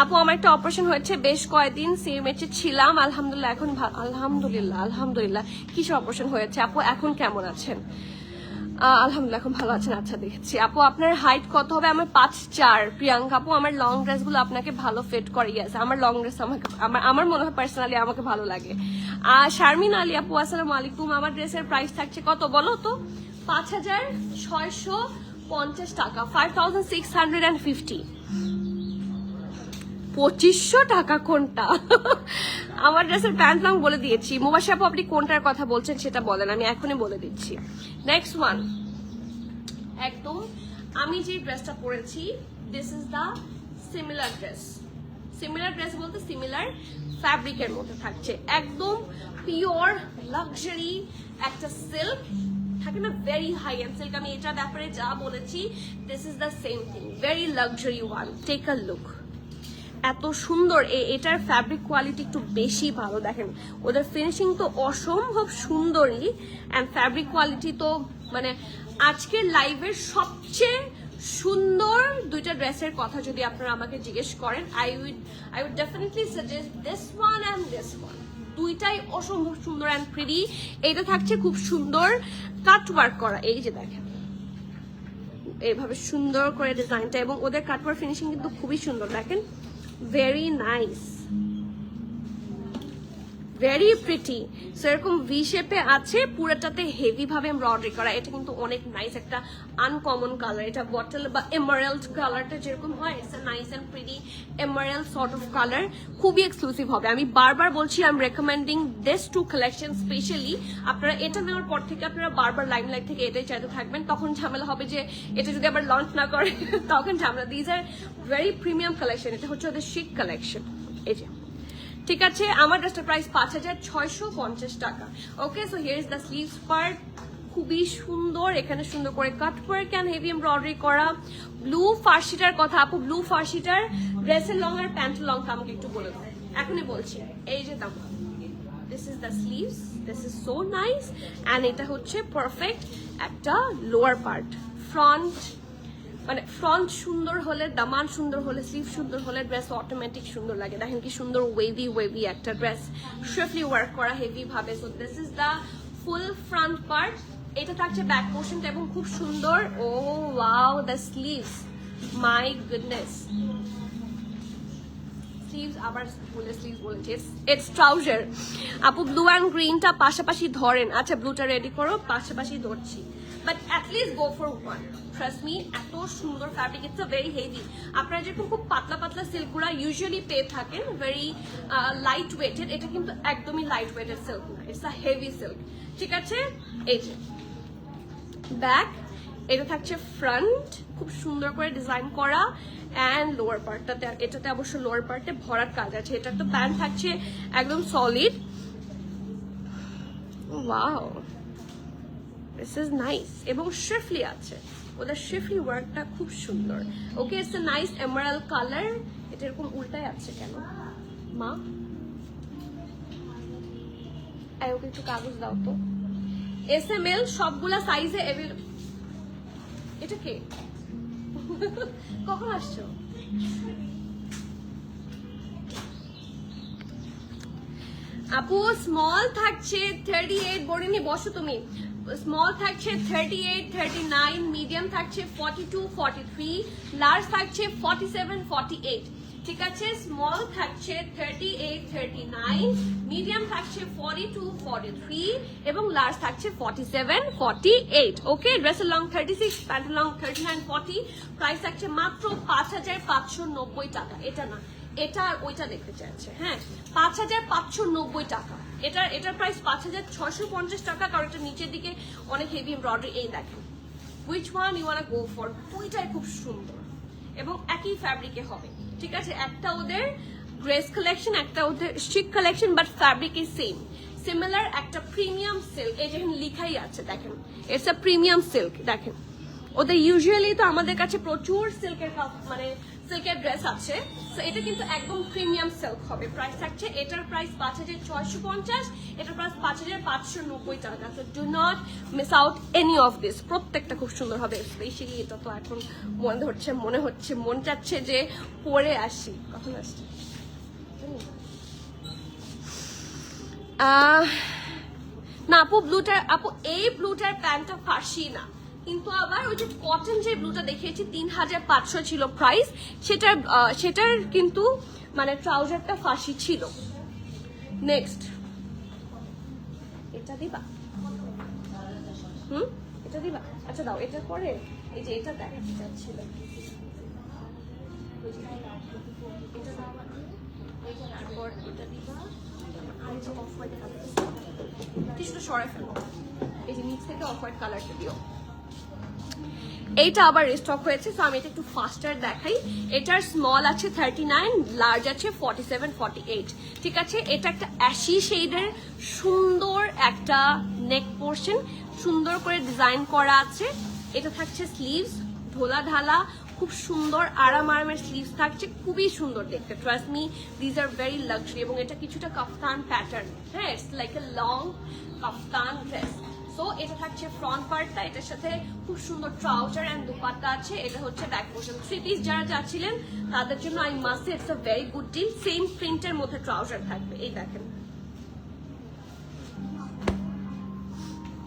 আপু আমার একটা অপারেশন হয়েছে, বেশ কয়েকদিন সিএমএইচে ছিলাম, আলহামদুলিল্লাহ এখন আলহামদুলিল্লাহ। কিসের অপারেশন হয়েছে আপু, এখন কেমন আছেন? আলহামদুলিল্লাহ এখন ভালো আছেন। আচ্ছা দেখছি আপু আপনার হাইট কত হবে? আমার 5'4". প্রিয়াঙ্কা আপু আমার লং ড্রেস গুলো আপনাকে ভালো ফিট করে। ইয়াস আমার লং ড্রেস আমার মনে হয় পার্সোনালি আমাকে ভালো লাগে। শারমিন আলী আপু আসসালামু আলাইকুম। আমার ড্রেসের প্রাইস থাকছে কত বলো তো? 5650 টাকা, 5650। 2500 টাকা কোনটা? আমার ড্রেসের প্যান্ট লং বলে দিয়েছি। মুবাশা আপু আপনি কোনটার কথা বলছেন সেটা বলেন, আমি এখনই বলে দিচ্ছি। নেক্সট ওয়ান, একদম আমি যে ড্রেসটা পরেছি, this is the similar dress. Similar dress বলতে সিমিলার ফ্যাব্রিকের মধ্যে থাকছে, একদম পিওর লাক্সারি একটা সিল্ক থাকে না, ভেরি হাই এন্ড সিল্ক। আমি এটার ব্যাপারে যা বলেছি, this is the same thing, very luxury one. Take a look, এত সুন্দর। এটার ফ্যাব্রিক কোয়ালিটি একটু বেশি ভালো, দেখেন ওদের ফিনিশিং তো অসম্ভব সুন্দরই, অ্যান্ড ফ্যাব্রিক কোয়ালিটি তো মানে আজকের লাইভের সবচেয়ে সুন্দর দুইটা ড্রেসের কথা যদি আপনারা আমাকে জিজ্ঞেস করেন, I would definitely suggest this one and this one. দুইটাই অসম্ভব সুন্দর অ্যান্ড প্রিটি। এইটা থাকছে খুব সুন্দর কাট ওয়ার্ক করা, এই যে দেখেন এইভাবে সুন্দর করে ডিজাইনটা, এবং ওদের কাট ওয়ার্ক ফিনিশিং কিন্তু খুবই সুন্দর, দেখেন very nice, very pretty. So এরকম ভি শেপে আছে, পুরোটাতে হেভি ভাবে এমব্রয়ডারি করা। এটা কিন্তু অনেক নাইস একটা আনকমন কালার, এটা বটল বা এমারেল্ড কালারটা যেরকম হয়, it's a nice and pretty emerald sort of colour, খুবই এক্সক্লুসিভ হবে। আমি বারবার বলছি, I am recommending this two collection specially. আপনারা এটা নেওয়ার পর থেকে আপনারা বারবার লাইমলাইট থেকে এটাই চাইতে থাকবেন, তখন ঝামেলা হবে যে এটা যদি আবার লঞ্চ না করে তখন ঝামেলা। These are very premium collection, এটা হচ্ছে ওদের শিক কালেকশন। এই যে ঠিক আছে, আমার ড্রেসটার প্রাইস 5650 টাকা। Okay, so here is the sleeves part, খুবই সুন্দর, এখানে সুন্দর করে cut work and heavy embroidery করা। ব্লু ফার্সিটার কথা, আপু ব্লু ফার্সিটার ড্রেসের লং আর প্যান্টের লং আমাকে একটু বলে দাও, এখনই বলছি। এই যে দাম, this is the sleeves, this is so nice, and এটা হচ্ছে পারফেক্ট একটা লোয়ার পার্ট। ফ্রন্ট মানে ফ্রন্ট সুন্দর হলে, দামান সুন্দর হলে, স্লিভ সুন্দর হলে ড্রেস অটোমেটিক সুন্দর লাগে। দেখেন কি সুন্দর ওয়েভি একটা ড্রেস, সুইফটলি ওয়ার্ক করা হেভি ভাবে। So this is the full front part. এটা থাকছে ব্যাক পোর্শনটা এবং খুব সুন্দর। Oh wow, the sleeves, my goodness, sleeves আবার স্লিভস বলেছি, ইটস ট্রাউজার। আপু ব্লু অ্যান্ড গ্রিনটা পাশাপাশি ধরেন। আচ্ছা, ব্লুটা রেডি করো, পাশাপাশি ধরছি, but at least go for one. Trust me, এত সুন্দর fabric, it's a very heavy. আপনারা যেরকম খুব পাতলা পাতলা সিল্কগুলা ইউজুয়ালি পেয়ে থাকেন, ভেরি লাইট ওয়েটেড, এটা কিন্তু একদমই লাইট ওয়েটেড সিল্ক না, ইটস আ হেভি সিল্ক। ঠিক আছে, এই যে ব্যাক, এটা থাকছে ফ্রন্ট, খুব সুন্দর করে ডিজাইন করা, অ্যান্ড লোয়ার পার্টটাতে, এটাতে অবশ্য লোয়ার পার্টে ভরার কাজ আছে। এটা তো প্যান্ট থাকছে একদম solid. Wow, this is nice, এবং শিফলি আছে, ওদের শিফলি ওয়ার্কটা খুব সুন্দর। Okay, it's a nice emerald colour. এটা এরকম উল্টায় আছে কেন মা? ওকে একটু কাগজ দাও তো। SML সবগুলা সাইজে अवेलेबल। এটা কে? কখন আসছো? আপু স্মল থাকছে 38, বড়িনি বসো তুমি। স্মল থাকছে 38, 39, মিডিয়াম থাকছে 42, 43, লার্জ থাকছে 47, 48। ঠিক আছে, স্মল থাকছে 38, 39, মিডিয়াম থাকছে 42, 43 এবং লার্জ থাকছে 47, 48। ওকে, ড্রেসের লং 36, প্যান্টের লং 39, 40। প্রাইস থাকছে মাত্র 5590 টাকা। এটা না, এটা আর ওইটা দেখতে চাইছে। হ্যাঁ, 5590 টাকা। এটার প্রাইস 5650 টাকা, কারণ এটা নিচের দিকে অনেক হেভি এমব্রয়ডারি। এই দেখেন, which one you want go for. দুইটাই খুব সুন্দর এবং একই ফ্যাব্রিকে হবে। ঠিক আছে, একটা ওদের ড্রেস কালেকশন, একটা ওদের শিক collection, but fabric is same, similar একটা প্রিমিয়াম সিল্ক। এই যেখানে লিখাই আছে দেখেন, ইটস আ প্রিমিয়াম সিল্ক। দেখেন ওদের ইউজুয়ালি তো আমাদের কাছে প্রচুর সিল্কের মানে সিল্কের ড্রেস আছে, তো এটা কিন্তু একদম প্রিমিয়াম সিল্ক হবে। প্রাইস থাকছে, এটার প্রাইস 5650, এটার প্রাইস 5590 টাকা। So do not miss out any of this, প্রত্যেকটা খুব সুন্দর হবে। স্পেশালি এটা তো এখন মন চাচ্ছে যে পরে আসি। কখন আসছে না আপু? ব্লুটার আপু, এই ব্লুটার প্যান্টটা ফার্সি না, কিন্তু আবার ওই যে কটন যে ব্লুটা দেখিয়েছি 3500 ছিল প্রাইস, সেটার কিন্তু মানে ট্রাউজারটা ফাঁসি ছিল। নেক্সট, এটা দিবা? এটা দিবা? আচ্ছা দাও, এটার পরে এই যে এটা দেখাতে চাচ্ছিল, এটা দিবা। আর যে অফ হোয়াইট কালার, কিছুটা সরাই ফেলো, এই যে নিচ থেকে অফ হোয়াইট কালারটা দিও। এইটা আবার রিস্টক হয়েছে, সো আমি এটা একটু ফাস্টার দেখাই। এটার স্মল আছে 39, লার্জ আছে 47, 48। ঠিক আছে, এটা একটা অ্যাশি শেডের সুন্দর একটা নেক পোর্শন, সুন্দর করে ডিজাইন করা আছে। এটা থাকছে স্লিভস, ঢোলা ঢালা, খুব সুন্দর আরামের স্লিভস থাকছে, খুবই সুন্দর দেখতে। Trust me, these are very luxury. এবং এটা কিছুটা কাফতান প্যাটার্ন, হ্যাঁ, it's like a long kaftan dress. So এটা থাকছে ফ্রন্ট পার্টটা, এটার সাথে খুব সুন্দর ট্রাউজার এন্ড দুপাট্টা আছে। এটা হচ্ছে ব্যাক পোর্শন। 3 পিস যারা চাচ্ছিলেন তাদের জন্য I must say it's a very good deal. Same প্রিন্টের মধ্যে ট্রাউজার থাকবে, এই দেখেন,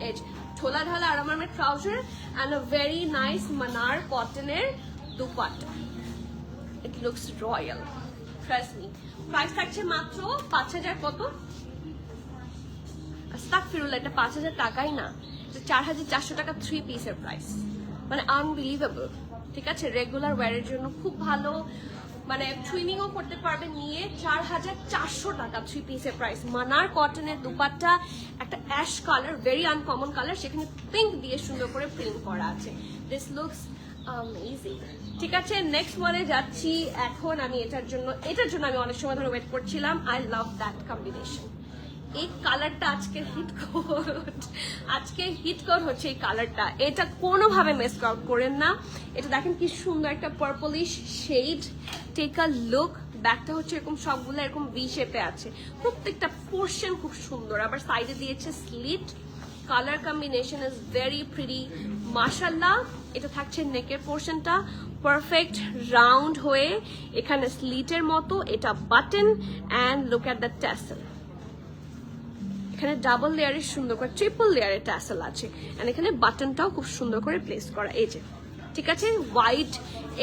এই ঢোলা ঢালা আরামের trouser and a very nice মানার কটনের দুপাট্টা। It looks royal, trust me. Price থাকছে মাত্র 5000 কত, আস্তাগফিরুল্লাহ, এটা 5000 টাকাই না, 4400 টাকা 3 পিসের প্রাইস, মানে আনবিলিভেবল। ঠিক আছে, রেগুলার ওয়্যারের জন্য খুব ভালো, মানে সুইমিংও করতে পারবেন নিয়ে। 4400 টাকা 3 পিসের প্রাইস। মানার কটনের দুপাট্টা, একটা ash colour, very uncommon colour, সেখানে পিঙ্ক দিয়ে সুন্দর করে প্রিন্ট করা আছে। This looks amazing. ঠিক আছে, নেক্সট ওয়ানে যাচ্ছি এখন। আমি এটার জন্য আমি অনেক সময় ধরে ওয়েট করছিলাম। I love that combination. এই কালারটা আজকে হিট কোড হচ্ছে এই কালারটা। এটা কোনোভাবে মিস আউট করেন না। এটা দেখেন কি সুন্দর একটা purplish shade. Take a look. ব্যাকটা হচ্ছে এরকম, সবগুলো এরকম ভি শেপে আছে, প্রত্যেকটা পোর্শন খুব সুন্দর। আবার সাইডে দিয়েছে slit. Colour combination is very pretty, মাশাআল্লাহ। এটা থাকছে নেকের পোর্শনটা পারফেক্ট রাউন্ড হয়ে, এখানে স্লিটের মতো, এটা button and look at the tassel. এখানে ডাবল লেয়ারের সুন্দর করে, ট্রিপল লেয়ারের ট্যাসেল আছে, এন্ড এখানে বাটনটাও খুব সুন্দর করে প্লেস করা। এই যে, ঠিক আছে, হোয়াইট,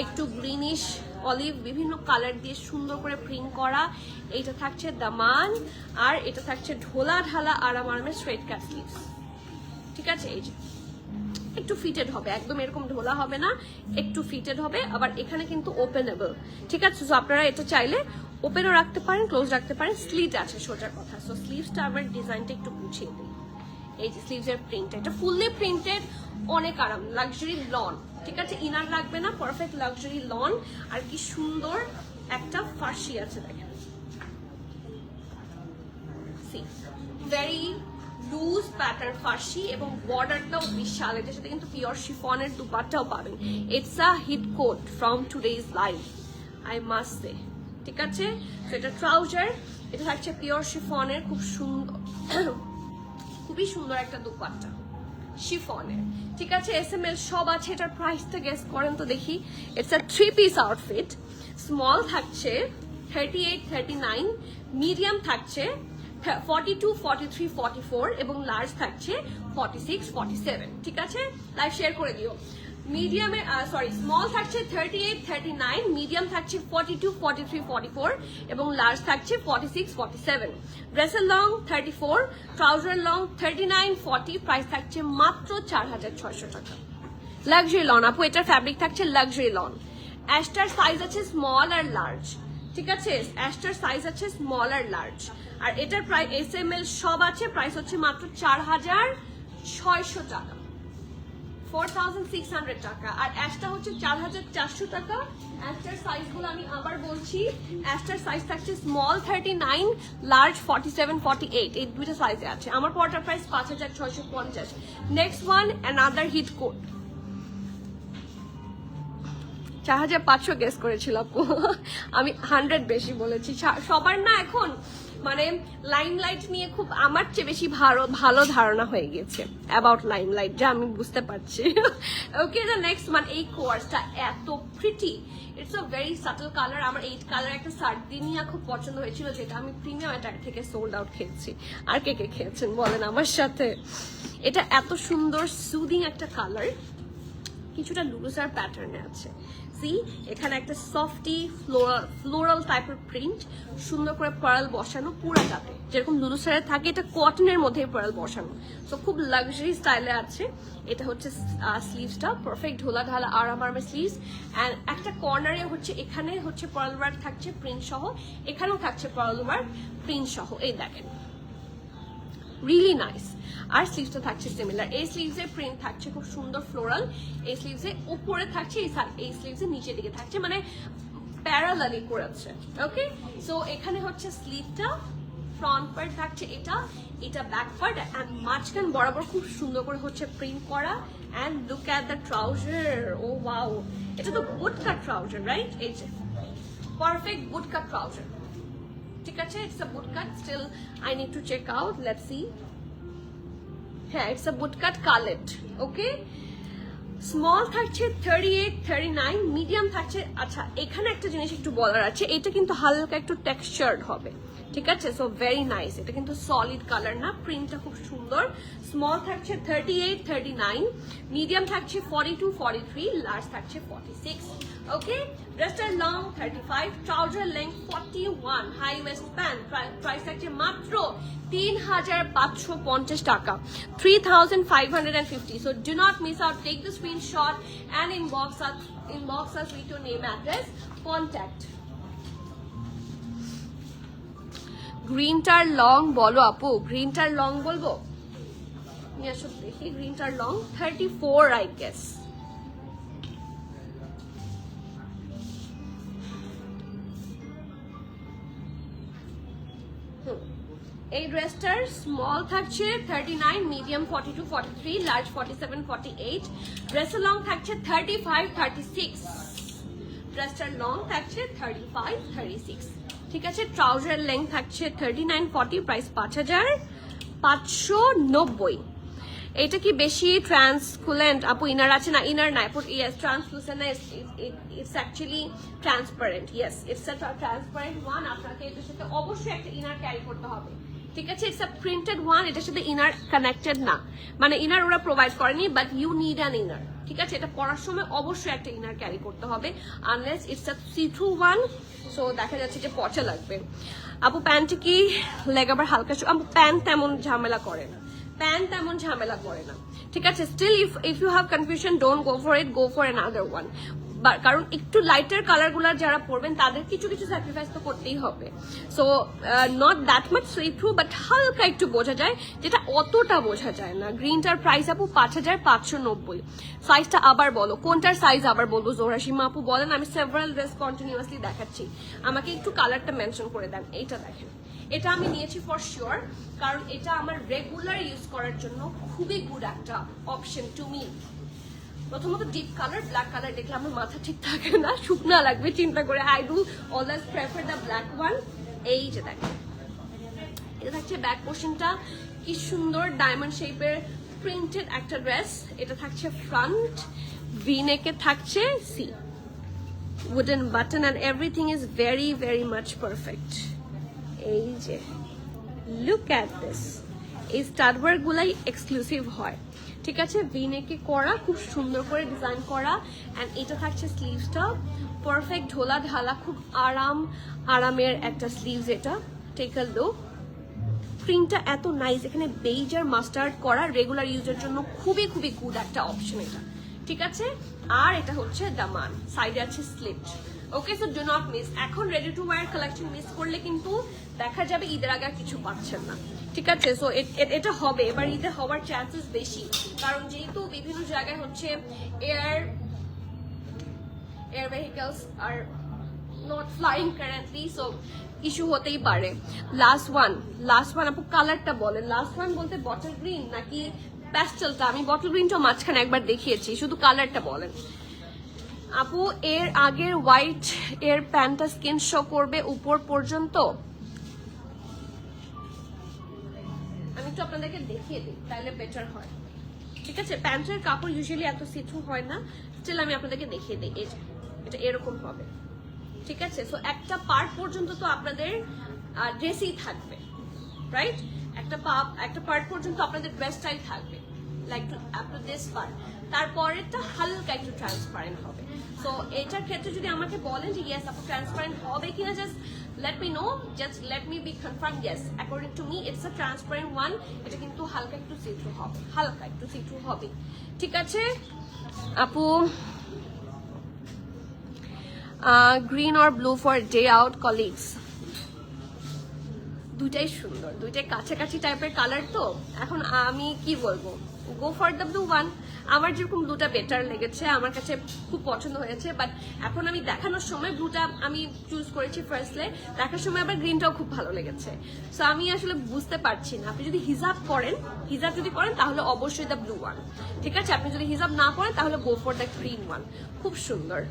একটু গ্রিনিশ, অলিভ, বিভিন্ন কালার দিয়ে সুন্দর করে প্রিন্ট করা। এইটা থাকছে দামান, আর এটা থাকছে ঢোলা ঢালা আরামের স্ট্রেট কাট স্লিভস। ঠিক আছে, এই যে একটু ফিটেড হবে, একদম এরকম ঢোলা হবে না, একটু ফিটেড হবে। আবার এখানে কিন্তু ওপেনেবল। ঠিক আছে, সো আপনারা এটা চাইলে ওপেনও রাখতে পারেন, ক্লোজ রাখতে পারেন। স্লিট আছে সোজা কথা। সো স্লিভসটা আমার ডিজাইনটা একটু গুছিয়ে দিই। এই যে স্লিভসের প্রিন্টটা, এটা ফুললি প্রিন্টেড, অনেক আরাম, লাক্সারি লন। ঠিক আছে, ইনার লাগবে না, পারফেক্ট লাক্সারি লন। আর কি সুন্দর একটা ফার্সি আছে, দেখেন, সি ভেরি লুজ প্যাটার্ন ফার্সি, এবং বর্ডারটাও বিশাল। এটার সাথে কিন্তু পিওর শিফনের দুপাট্টাও পাবেন। It's a hit code from today's life, I must say. ঠিক আছে, তো এটা ট্রাউজার, এটা থাকছে পিওর শিফনের, খুব সুন্দর, খুবই সুন্দর একটা দুপাট্টা শিফনের। ঠিক আছে, এসএমএল সব আছে। এটার প্রাইসটা গেস করেন তো দেখি। It's a 3 piece outfit. Small থাকছে 38, 39, মিডিয়াম থাকছে 42, 43, 44, এবং লার্জ থাকছে 46, 47। ঠিক আছে, লাইভ শেয়ার করে দিও। মিডিয়ামের স্মল থাকছে 38, 39, মিডিয়াম থাকছে 42, 43, 44, এবং লার্জ থাকছে 46, 47। ড্রেসের লং 34, ট্রাউজার লং 39, 40। প্রাইস থাকছে মাত্র 4600 টাকা। লাক্সারি লন আপু, এটার ফ্যাব্রিক থাকছে লাক্সারি লন। অ্যাশটার সাইজ আছে স্মল আর লার্জ। ঠিক আছে, অ্যাশটার সাইজ আছে স্মল আর লার্জ। আর এটার প্রাইস এসএমএল সব আছে। প্রাইস হচ্ছে মাত্র 4600 টাকা, 4600 টাকা। আর অ্যাশটা হচ্ছে 4400 টাকা। অ্যাশটার সাইজগুলো আমি আবার বলছি। অ্যাশটার সাইজ থাকছে স্মল 39, লার্জ 47, 48। এই দুইটা সাইজে আছে। আমার পরটার price 5650। Next one, another hit code. 4500 guess করেছিল আপু, আমি 100 বেশি বলেছি। সবার না এখন মানে লাইমলাইট নিয়ে খুব আমার চেয়ে বেশি ভালো ধারণা হয়ে গেছে অ্যাবাউট লাইমলাইট, যা আমি বুঝতে পারছি। ওকে, দ্য নেক্সট ওয়ান, এই কোয়ার্সটা এত pretty, it's a very subtle colour. আমার এই কালার একটা সার্ডিনিয়া খুব পছন্দ হয়েছিল, যেটা আমি প্রিমিয়াম অ্যাটাক থেকে সোল্ড আউট খেয়েছি। আর কে কে খেয়েছেন বলেন আমার সাথে। এটা এত সুন্দর সুদিং একটা কালার, কিছুটা লুজার প্যাটার্নে আছে। এখানে একটা সফটি ফ্লোরাল টাইপের প্রিন্ট, সুন্দর করে পার্ল বসানো পুরাটাতে, যেরকম লুলুসারে থাকে। এটা কটনের মধ্যে পার্ল বসানো, তো খুব লাক্সারি স্টাইলে আছে। এটা হচ্ছে স্লিভসটা, পারফেক্ট ঢোলা ঢালা আরামের স্লিভস। অ্যান্ড একটা কর্নারে হচ্ছে, এখানে হচ্ছে পার্ল ওয়ার্ক থাকছে প্রিন্ট সহ, এখানেও থাকছে পার্ল ওয়ার্ক প্রিন্ট সহ। এই দেখেন, রিয়েলি নাইস। আর স্লিভসটা থাকছে সিমিলার, এই স্লিভসের প্রিন্ট থাকছে খুব সুন্দর ফ্লোরাল, এই স্লিভসে উপরে থাকছে, এই স্লিভসের নিচের দিকে থাকছে, মানে প্যারালালি করেছে। ওকে, সো এখানে হচ্ছে স্লিভটা, ফ্রন্ট পার্ট থাকছে এটা, এটা ব্যাক পার্ট, এন্ড মাঝখান বরাবর খুব সুন্দর করে হচ্ছে প্রিন্ট করা। And look at the trouser, oh wow, এটা তো বুট কাট ট্রাউজার, রাইট? এই যে পারফেক্ট বুট কাট ট্রাউজার, ঠিক আছে? It's a boot cut, still I need to check out, let's see. হ্যাঁ, it's a boot cut culotte. Okay, small থাকছে 38, 39, medium থাকছে। আচ্ছা, এখানে একটা জিনিস একটু বলার আছে, এটা কিন্তু হালকা একটু টেক্সচার্ড হবে, ঠিক আছে? সো ভেরি নাইস, এটা কিন্তু সলিড কালার না, প্রিন্টটা খুব সুন্দর। স্মল থাকছে 38, 39, মিডিয়াম থাকছে 42, 43, লার্জ থাকছে 46। ওকে, ড্রেসটার long 35, trouser length 41, high waist pant, price থাকছে মাত্র 3,550 টাকা, 3,550. So do not miss out, take the screenshot and inbox us with your name, address, contact. গ্রিনটার লং বলো আপু, গ্রিনটার লং বলবো? দেখি, গ্রিনটার লং 34 আই গেস। এই ড্রেসটার স্মল থাকছে 39, মিডিয়াম 42, 43, লার্জ 47, 48, ড্রেসের লং থাকছে 35, 36, ড্রেসটার লং থাকছে 35, 36, ঠিক আছে? ট্রাউজার লেন্থ থাকছে 39, 40, প্রাইস 5,590। এটা কি বেশি ট্রান্সকুলেন্ট আপু? ইনার আছে না? ইনার নাই আপু, ইয়েস ট্রান্সলুসেন্ট না, it's actually transparent, yes it's a transparent one. আপনাকে এটার সাথে অবশ্যই একটা ইনার ক্যারি করতে হবে, ঠিক আছে? ইটস আ প্রিন্টেড ওয়ান, এটার সাথে ইনার কানেক্টেড না, মানে ইনার ওরা প্রোভাইড করেনি, but you need an inner, ঠিক আছে? এটা পরার সময় অবশ্যই একটা ইনার ক্যারি করতে হবে, unless it's a see through one, so দেখা যাচ্ছে যে পচা লাগবে। আপু প্যান্টে কি লেগ আবার হালকা? আপু প্যান্ট তেমন ঝামেলা করে না, প্যান্ট তেমন ঝামেলা করে না, ঠিক আছে? Still if you have confusion, don't go for it, go for another one. কারণ একটু লাইটার কালার গুলার যারা পরবেন তাদের কিছু কিছু স্যাক্রিফাইস তো করতেই হবে। So not that much see through, but হালকা একটু বোঝা যায়, যেটা অতটা বোঝা যায় না। গ্রিনটার প্রাইস আপু 5,590। সাইজটা আবার বলো, কোনটার সাইজ আবার বলবো? জোহরাসীমা আপু বলেন, আমি সেভারাল ড্রেস কন্টিনিউয়াসলি দেখাচ্ছি, আমাকে একটু কালারটা মেনশন করে দেন। এইটা দেখেন, এটা আমি নিয়েছি ফর শিওর, কারণ এটা আমার রেগুলার ইউজ করার জন্য খুবই গুড একটা অপশন টু মি। প্রথমত ডিপ কালার, ব্ল্যাক কালার দেখলে আমার মাথা ঠিক থাকে না, শুকনা লাগবে চিন্তা করে, I do always prefer the black one. এই যে দেখেন, এটা থাকছে ব্যাক পোর্শনটা, কি সুন্দর ডায়মন্ড শেপের প্রিন্টেড একটা ড্রেস। এটা থাকছে ফ্রন্ট, ভি নেকে থাকছে see wooden button, and everything is very very much perfect. এই যে লুক অ্যাট দিস, এই স্টাড ওয়ার্ক গুলাই এক্সক্লুসিভ হয়, ঠিক আছে? ভিনেকে করা, খুব সুন্দর করে ডিজাইন করা, অ্যান্ড এটা থাকছে স্লিভসটা পারফেক্ট ঢোলা ঢালা, খুব আরামের একটা স্লিভস। এটা টেক আ লুক, প্রিন্টটা এত নাইস, এখানে বেইজ আর মাস্টার্ড করা, রেগুলার ইউজের জন্য খুবই খুবই গুড একটা অপশন এটা, ঠিক আছে? আর এটা হচ্ছে দামান, সাইডে আছে slit. Okay, so do not miss. এখন ready to wear collection miss করলে কিন্তু দেখা যাবে ঈদের আগে আর কিছু পাচ্ছেন না, ঠিক আছে? সো এটা হবে এবার, ঈদে হওয়ার চান্সেস বেশি, কারণ যেহেতু বিভিন্ন জায়গায় হচ্ছে air vehicles are not flying currently, so issue হতেই পারে। লাস্ট ওয়ান আপু কালারটা বলেন, লাস্ট ওয়ান বলতে বটল গ্রিন নাকি প্যাস্টেলটা? আমি বটল গ্রিনটা মাঝখানে একবার দেখিয়েছি, শুধু কালারটা বলেন আপু। এর আগের হোয়াইট এর প্যান্টটা স্কিন শো করবে উপর পর্যন্ত? আমি একটু আপনাদেরকে দেখিয়ে দিই, তাহলে বেটার হয়, ঠিক আছে? প্যান্টের কাপড় ইউজুয়ালি এত সিথ্রু হয় না, স্টিল আমি আপনাদেরকে দেখিয়ে দিই। এই যে এটা এরকম হবে, ঠিক আছে? সো একটা পার্ট পর্যন্ত তো আপনাদের ড্রেসই থাকবে, রাইট? একটা পার্ট পর্যন্ত আপনাদের ড্রেস স্টাইল থাকবে, like to up to this part, তারপরেরটা হালকা একটু ট্রান্সপারেন্ট হবে। সো এটার ক্ষেত্রে যদি আমাকে বলেন যে ইয়েস আপু ট্রান্সপারেন্ট হবে কিনা, just let me know, just let me be confirmed. Yes, according to me it's a transparent one. এটা কিন্তু হালকা একটু সি থ্রু হবে, হালকা একটু সি থ্রু হবে, ঠিক আছে আপু? green or blue for day out colleagues? দুইটাই সুন্দর, দুইটাই কাছাকাছি টাইপের কালার। তো এখন আমি কি বলবো, go for the blue one. আমার যেরকম ব্লুটা বেটার লেগেছে, আমার কাছে খুব পছন্দ হয়েছে, বাট এখন আমি দেখানোর সময় ব্লুটা আমি চুজ করেছি ফার্স্টলে, দেখার সময় আবার গ্রিনটাও খুব ভালো লেগেছে। সো আমি আসলে বুঝতে পারছি না, আপনি যদি হিজাব করেন, হিজাব যদি করেন তাহলে অবশ্যই দ্য ব্লু ওয়ান, ঠিক আছে? আপনি যদি হিজাব না করেন তাহলে go for the green one, খুব সুন্দর।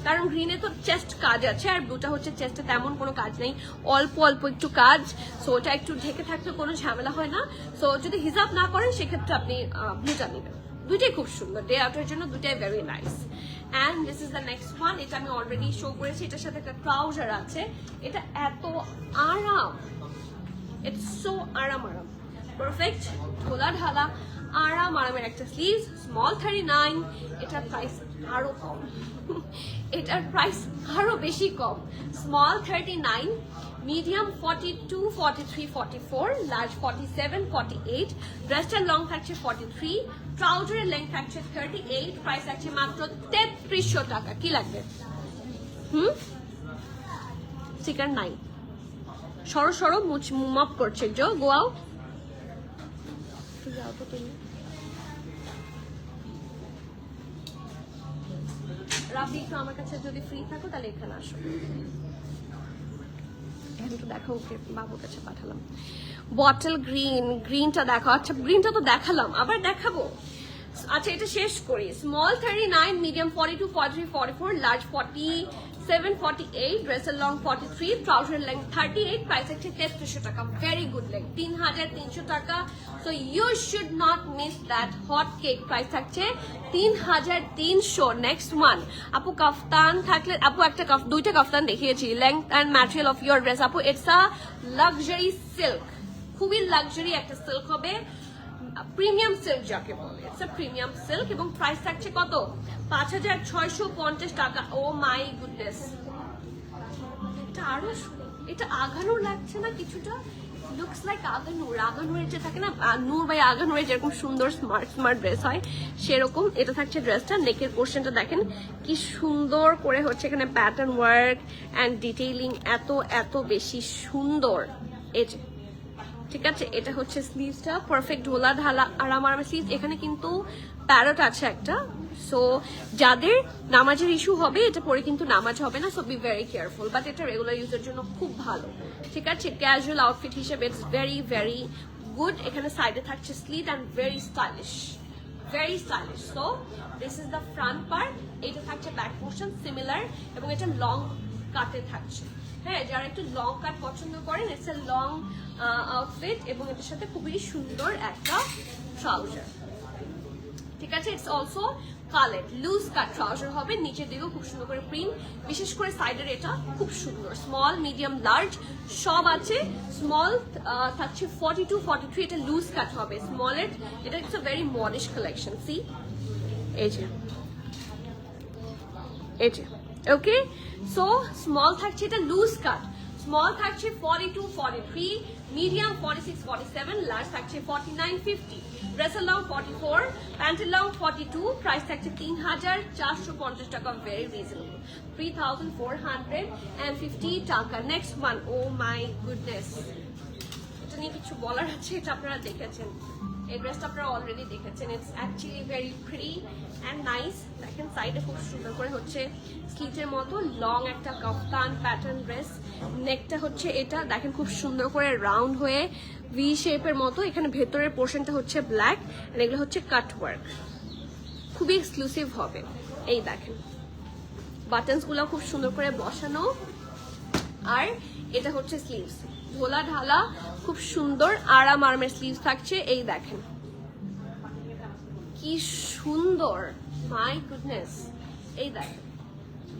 কারণ গ্রিনে তো চেস্ট কাজ আছে, আর ব্লুটা হচ্ছে চেস্টে তেমন কোনো কাজ নেই, অল্প অল্প একটু কাজ। সো ওটা একটু ঢেকে থাকলে কোনো ঝামেলা হয় না। সো যদি হিজাব না করেন সেক্ষেত্রে আপনি ব্লুটা নেবেন। দুইটাই খুব সুন্দর, ডে আউটের জন্য দুইটাই very nice. And this is the next one. এটা আমি অলরেডি শো করেছি, এটার সাথে একটা ট্রাউজার আছে। এটা এত আরাম, ইটস সো আরাম, পারফেক্ট ঢোলা ঢালা আরামের একটা স্লিভস, স্মল 39। এটার প্রাইস আরো কম, এটার প্রাইস আরো বেশি কম। Small 39, medium 42, 43, 44, large 47, 48। ড্রেসটার লং থাকছে 43, ট্রাউজারের লেন্থ থাকছে 38, প্রাইস থাকছে মাত্র 3300 টাকা। কি লাগবে? স্টিকার নাই, সরো সরো মুভ করছে, জো গো আউট। যাও তো তুমি, রাফি একটু আমার কাছে যদি ফ্রি থাকো তাহলে এখানে আসো। এখন তো দেখো, ওকে বাবুর কাছে পাঠালাম। বটল গ্রিন, গ্রিনটা দেখো। আচ্ছা গ্রিনটা তো দেখালাম, আবার দেখাবো। আচ্ছা এটা শেষ করি। স্মল 39, মিডিয়াম 42, 43, 44, লার্জ 47, 48, ড্রেসের লং 43, ট্রাউজার লেন্থ 38, প্রাইস হচ্ছে 3300 টাকা। ভেরি গুড লেগ, 3300 টাকা। So you should not miss that hot cake. Price থাকছে 3300। নেক্সট ওয়ান আপু, কাফতান থাকলে আপু একটা দুইটা কাফতান দেখিয়েছি। Length and material of your dress আপু, ইটস আ লাক্সারি সিল্ক, খুবই লাক্সারি একটা সিল্ক হবে, প্রিমিয়াম সিল্ক যাকে বলে। ইটস আ প্রিমিয়াম সিল্ক এবং প্রাইস থাকছে কত? 5650 টাকা। ও মাই গুডনেস, এটা আরো, এটা আগানোর লাগছে না কিছুটা? Looks like Aganoor. আগানুরের যে থাকে না, নূর বাই আগানুরের যেরকম সুন্দর স্মার্ট ড্রেস হয় সেরকম এটা থাকছে ড্রেসটা। নেকের পোর্শনটা দেখেন কি সুন্দর করে হচ্ছে, এখানে প্যাটার্ন ওয়ার্ক অ্যান্ড ডিটেইলিং এত বেশি সুন্দর। এই যে ঠিক আছে, এটা হচ্ছে স্লিভসটা, পারফেক্ট ঢোলা ঢালা আরাম স্লিভ। এখানে কিন্তু প্যারট আছে একটা, সো যাদের নামাজের ইস্যু হবে এটা পরে কিন্তু নামাজ হবে না, so be very careful. But এটা রেগুলার ইউজের জন্য খুব ভালো, ঠিক আছে? ক্যাজুয়াল আউটফিট হিসেবে ইটস ভেরি ভেরি গুড। এখানে সাইডে থাকছে slit and very stylish, very stylish. So this is the front part. এটা থাকছে ব্যাক পোর্শন সিমিলার, এবং এটা লং কাটে থাকছে। হ্যাঁ, যারা একটু লং কাট পছন্দ করেন, ইটস এ লং আউটফিট, এবং এটার সাথে খুবই সুন্দর একটা ট্রাউজার, ঠিক আছে? It's also culotte, loose cut trouser হবে, নিচের দিকেও খুব সুন্দর করে প্রিন্ট, বিশেষ করে সাইডের এটা খুব সুন্দর। স্মল, মিডিয়াম, লার্জ সব আছে। স্মল থাকছে 42, 43, এটা লুজ কাট হবে। স্মলের এটা it's a very modest collection. See এই যে, এই যে, ওকে। সো স্মল থাকছে এটা লুজ কাট, স্মল থাকছে 42, 43, মিডিয়াম 46, 47, লার্জ থাকছে 49, 50, ড্রেসের লং 44, প্যান্টের লং 42, প্রাইস থাকছে 3450 টাকা। ভেরি রিজনেবল, 3450 টাকা। Next one, oh my goodness, এটা নিয়ে কিছু বলার আছে, এটা আপনারা দেখেছেন, এই ড্রেসটা আপনারা অলরেডি দেখেছেন। It's actually very pretty and nice. দেখেন সাইডে খুব সুন্দর করে হচ্ছে স্লিটের মতো লং একটা কাফতান প্যাটার্ন ড্রেস। নেকটা হচ্ছে এটা দেখেন খুব সুন্দর করে রাউন্ড হয়ে ভি শেপের মতো। এখানে ভেতরের পোর্শনটা হচ্ছে ব্ল্যাক, আর এগুলো হচ্ছে কাট ওয়ার্ক, খুবই এক্সক্লুসিভ হবে। এই দেখেন বাটনস গুলো খুব সুন্দর করে বসানো, আর এটা হচ্ছে স্লিভস, ঢোলা ঢালা খুব সুন্দর আরামের স্লিভস থাকছে। এই দেখেন কি সুন্দর, মাই গুডনেস। এই দেখেন,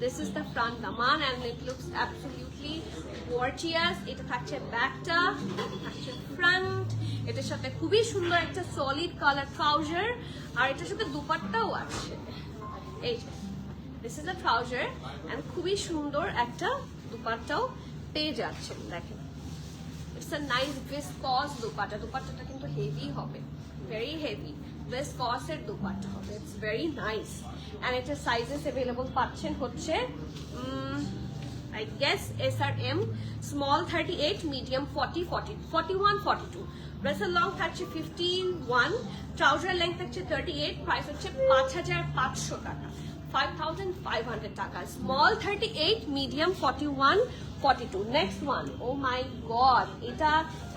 দিস ইজ দ্য ফ্রন্ট দামান and it looks absolutely gorgeous. এটা থাকছে ব্যাকটা, এটা থাকছে ফ্রন্ট, এটার সাথে খুবই সুন্দর একটা সলিড কালার ট্রাউজার, আর এটার সাথে দুপাট্টাও আছে। এই যে this is the trouser and খুবই সুন্দর একটা দুপাট্টাও পেয়ে যাচ্ছেন। দেখেন it's a nice viscose dupatta, দুপাট্টাটা কিন্তু হেভি হবে, ভেরি হেভি ভিসকসের দুপাট্টা হবে। It's very nice. এন্ড এটার সাইজেস अवेलेबल পাচ্ছেন হচ্ছে, আই I guess S আর M, small 38, medium 40, 41, 42. ড্রেসের লং থাকছে 51, ট্রাউজার লেন্থ থাকছে 38, প্রাইস হচ্ছে 5,500 টাকা, 5,500 টাকা। Small 38, medium 41, 42। Next one, oh my God,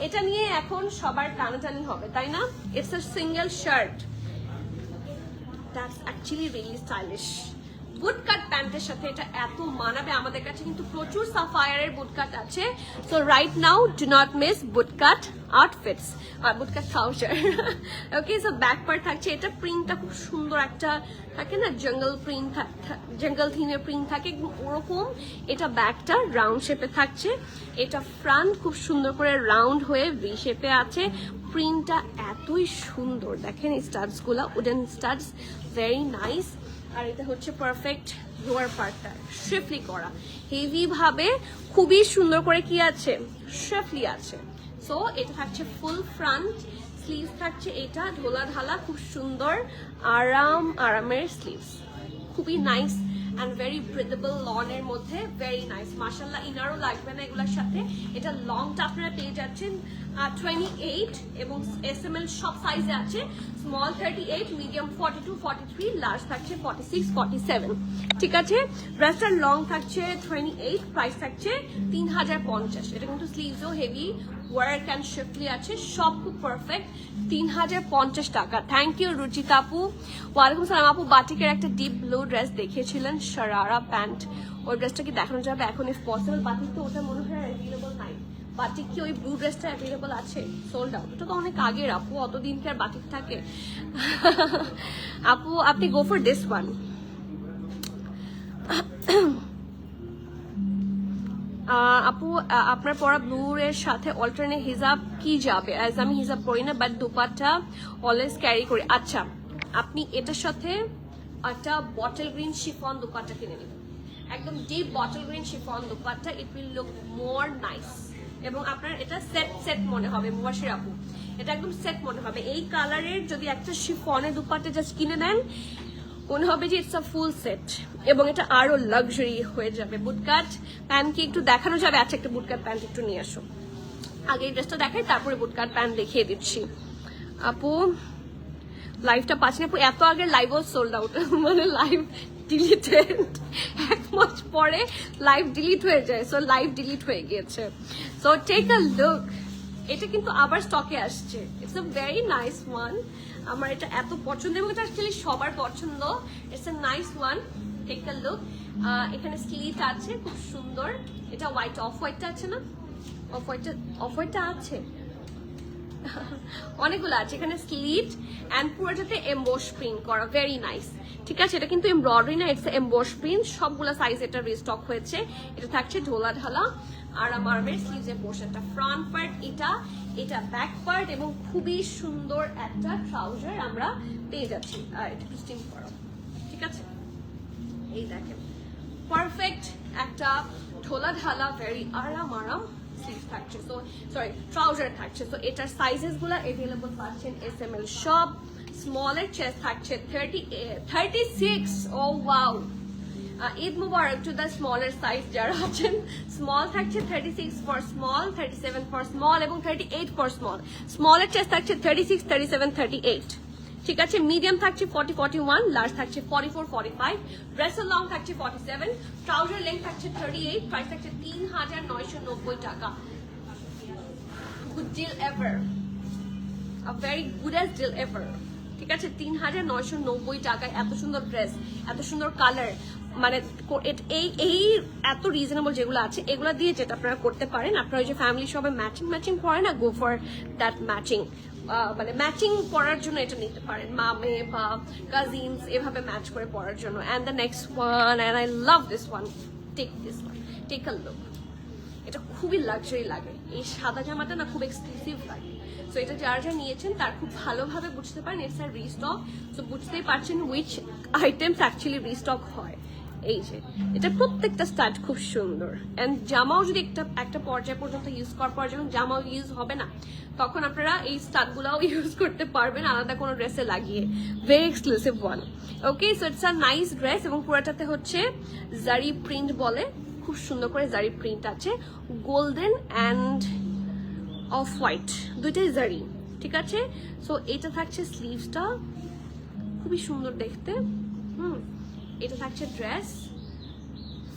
এটা নিয়ে এখন সবার টানাটানি হবে, তাই না? It's a single shirt, that's actually really stylish. Bootcut প্যান্টের সাথে এটা এত মানাবে, আমাদের কাছে কিন্তু প্রচুর সাফায়ারের বুটকাট আছে। So right now do not miss bootcut outfits আর bootcut trouser. Okay, so back part থাকছে, এটা প্রিন্টটা খুব সুন্দর একটা থাকে না, জঙ্গল প্রিন্ট, জঙ্গল থিমের প্রিন্ট থাকে ওরকম। এটা ব্যাকটা রাউন্ড শেপে থাকছে, এটা ফ্রন্ট খুব সুন্দর করে রাউন্ড হয়ে ভি শেপে আছে। প্রিন্টটা এতই সুন্দর, দেখেন স্টাডস গুলা, উডেন স্টাডস, ভেরি নাইস। আর এটা হচ্ছে পারফেক্ট লোয়ার পার্টটা শ্রিফলি করা, হেভি ভাবে খুবই সুন্দর করে কি আছে, শ্রিফলি আছে। সো এটা থাকছে ফুল ফ্রন্ট, স্লিভস থাকছে এটা ঢোলা ঢালা, খুব সুন্দর আরামের স্লিভস, খুবই নাইস অ্যান্ড ভেরি ব্রিথেবল, লনের মধ্যে ভেরি নাইস। মাশাল্লাহ, ইনারও লাগবে না এগুলোর সাথে। এটা লংটা আপনারা পেয়ে যাচ্ছেন 28 এবং SML সব সাইজে আছে। স্মল 38, মিডিয়াম 42, 43, লার্জ থাকছে 46, 47। ঠিক আছে, ড্রেসটার লং থাকছে 28, প্রাইস থাকছে 3,050। এটা কিন্তু স্লিভসও হেভি ওয়ার্ক অ্যান্ড শিফটলি আছে, সব খুব পারফেক্ট, 3,050 টাকা। থ্যাংক ইউ রুচিতা আপু। ওয়ালাইকুম সালাম আপু। বাটিকের একটা ডিপ ব্লু ড্রেস দেখিয়েছিলেন, শারারা প্যান্ট, ওই ড্রেসটা কি দেখানো যাবে এখন ইফ পসিবল? বাটিক তো ওটা মনে হয় অ্যাভেলেবল নাই। বাটিক কি ওই ব্লু ড্রেসটা অ্যাভেলেবল আছে? Sold out. ওটা তো অনেক আগের আপু, অতদিন কি আর বাটিক থাকে? আপু আপনি গো ফর দিস ওয়ান। আপু আপনার পরা ব্লু এর সাথে অল্টারনেট হিজাব কি যাবে? অ্যাজ আমি হিজাব পরি না, বাট দুপাট্টা অলওয়েজ ক্যারি করি। আচ্ছা, আপনি এটার সাথে একটা বটল গ্রিন শিফন দুপাট্টা কিনে নেবেন, একদম deep bottle green chiffon dupatta, it will look more nice. এবং আপনার এটা সেট মনে হবে মুবাশির আপু, এটা একদম সেট মনে হবে। এই কালারের যদি একটা শিফনের দুপাট্টা জাস্ট কিনে নেন, মনে হবে যে ইটস আ ফুল সেট, এবং এটা আরো লাক্সারি হয়ে যাবে। বুটকাট প্যান্ট কি একটু দেখানো যাবে? আচ্ছা, একটা বুটকাট প্যান্ট একটু নিয়ে আসো, আগে এই ড্রেসটা দেখাই, তারপরে বুটকাট প্যান্ট দেখিয়ে দিচ্ছি। আপু লাইভটা পাচ্ছি না আপু, এত আগে লাইভও সোল্ড আউট, মানে লাইভ ডিলিটেড, 1 মাস পরে লাইভ ডিলিট হয়ে যায়, সো লাইভ ডিলিট হয়ে গিয়েছে। সো টেক আ লুক, এটা কিন্তু আবার স্টকে আসছে, it's a very nice one. আমার এটা এত পছন্দ, এবং এটা অ্যাকচুয়ালি সবার পছন্দ, it's a nice one, take a look. এখানে স্লিট আছে খুব সুন্দর, এটা হোয়াইট, অফ হোয়াইটটা আছে না, অফ হোয়াইটটা আছে, অনেকগুলো আছে এখানে স্লিট, অ্যান্ড পুরোটাতে এমবোস প্রিন্ট করা, ভেরি নাইস। ঠিক আছে, এটা কিন্তু এমব্রয়ডারি না, ইটস এমবোস প্রিন্ট, সবগুলা সাইজ এটা রিস্টক হয়েছে। এটা থাকছে ঢোলা ঢালা আর আমার স্লিভসের পোর্শনটা, ফ্রন্ট পার্ট এটা ব্যাক পার্ট, এবং খুবই সুন্দর একটা ট্রাউজার আমরা পেয়ে যাচ্ছি। আর এটা স্টিম করা, ঠিক আছে, এই দেখেন পারফেক্ট একটা ঢোলা ঢালা ভেরি আরাম স্লিভ থাকছে, সো সরি ট্রাউজার থাকছে। তো এটার সাইজেস গুলা এভেলেবল পাচ্ছেন SML সব। স্মলের চেস্ট থাকছে 36, oh wow, Eid Mubarak to the smaller size যারা আছেন। স্মল থাকছে 36 ফর স্মল, 37 ফর স্মল, এবং 38 ফর স্মল। স্মলের চেস্ট থাকছে 36, 37, 38। ঠিক আছে, মিডিয়াম থাকছে 40, 41, লার্জ থাকছে 44, 45, ড্রেসের লং থাকছে 47, ট্রাউজার লেন্থ থাকছে 38, প্রাইস থাকছে 3,990 টাকা। Good deal ever, a very goodest deal ever. ঠিক আছে, 3,990 টাকায় এত সুন্দর ড্রেস, এত সুন্দর কালার, মানে এই এত রিজনেবল যেগুলো আছে, এগুলো দিয়ে যেটা আপনারা করতে পারেন, আপনারা ওই যে ফ্যামিলি সবাই ম্যাচিং করে না, গো ফর দ্যাট ম্যাচিং, মানে ম্যাচিং পরার জন্য এটা নিতে পারেন, মামে বা কাজিনস এভাবে ম্যাচ করে পরার জন্য। And the next one, and I love this one, take this one, take a look. এটা খুবই লাক্সারি লাগে, এই সাদা জামাটা না খুব এক্সক্লুসিভ লাগে। সো এটা যারা নিয়েছেন তার খুব ভালোভাবে বুঝতে পারেন ইটস আর রিস্টক। সো বুঝতেই পারছেন উইচ আইটেমস অ্যাকচুয়ালি রিস্টক হয়। এই যে এটা প্রত্যেকটা স্টার্ট খুব সুন্দর, এন্ড জামাও যদি একটা পর্যায় পর্যন্ত ইউজ করার পর যখন জামাও ইউজ হবে না, তখন আপনারা এই স্টার্টগুলোও ইউজ করতে পারবেন আলাদা কোনো ড্রেসে লাগিয়ে। Very exclusive one. Okay, so it's a nice dress, এবং পুরোটাতে হচ্ছে জারি প্রিন্ট বলে, খুব সুন্দর করে জারি প্রিন্ট আছে, গোল্ডেন অ্যান্ড অফ হোয়াইট দুইটাই জারি, ঠিক আছে। সো এটা থাকছে স্লিভসটা, খুবই সুন্দর দেখতে। এটা থাকছে ড্রেস,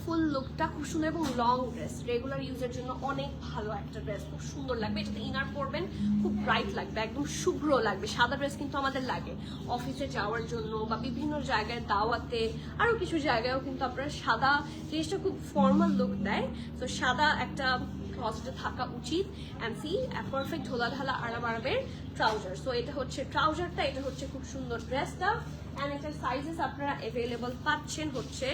ফুল লুকটা খুব সুন্দর এবং লং ড্রেস, রেগুলার ইউজের জন্য অনেক ভালো একটা ড্রেস, খুব সুন্দর লাগবে। এটাতে ইনার পরবেন, খুব ব্রাইট লাগবে, একদম শুভ্র লাগবে। সাদা ড্রেস কিন্তু আমাদের লাগে অফিসে যাওয়ার জন্য বা বিভিন্ন জায়গায় দাওয়াতে, আরো কিছু জায়গায়ও কিন্তু আপনার সাদা জিনিসটা খুব ফর্মাল লুক দেয়। তো সাদা একটা ক্লজেটে থাকা উচিত। অ্যান্ড সি পারফেক্ট ঢোলা ঢালা আরাম আরামের ট্রাউজার। সো এটা হচ্ছে ট্রাউজারটা, এটা হচ্ছে খুব সুন্দর ড্রেসটা। অ্যান্ড এটার সাইজেস আপনারা অ্যাভেলেবল পাচ্ছেন হচ্ছে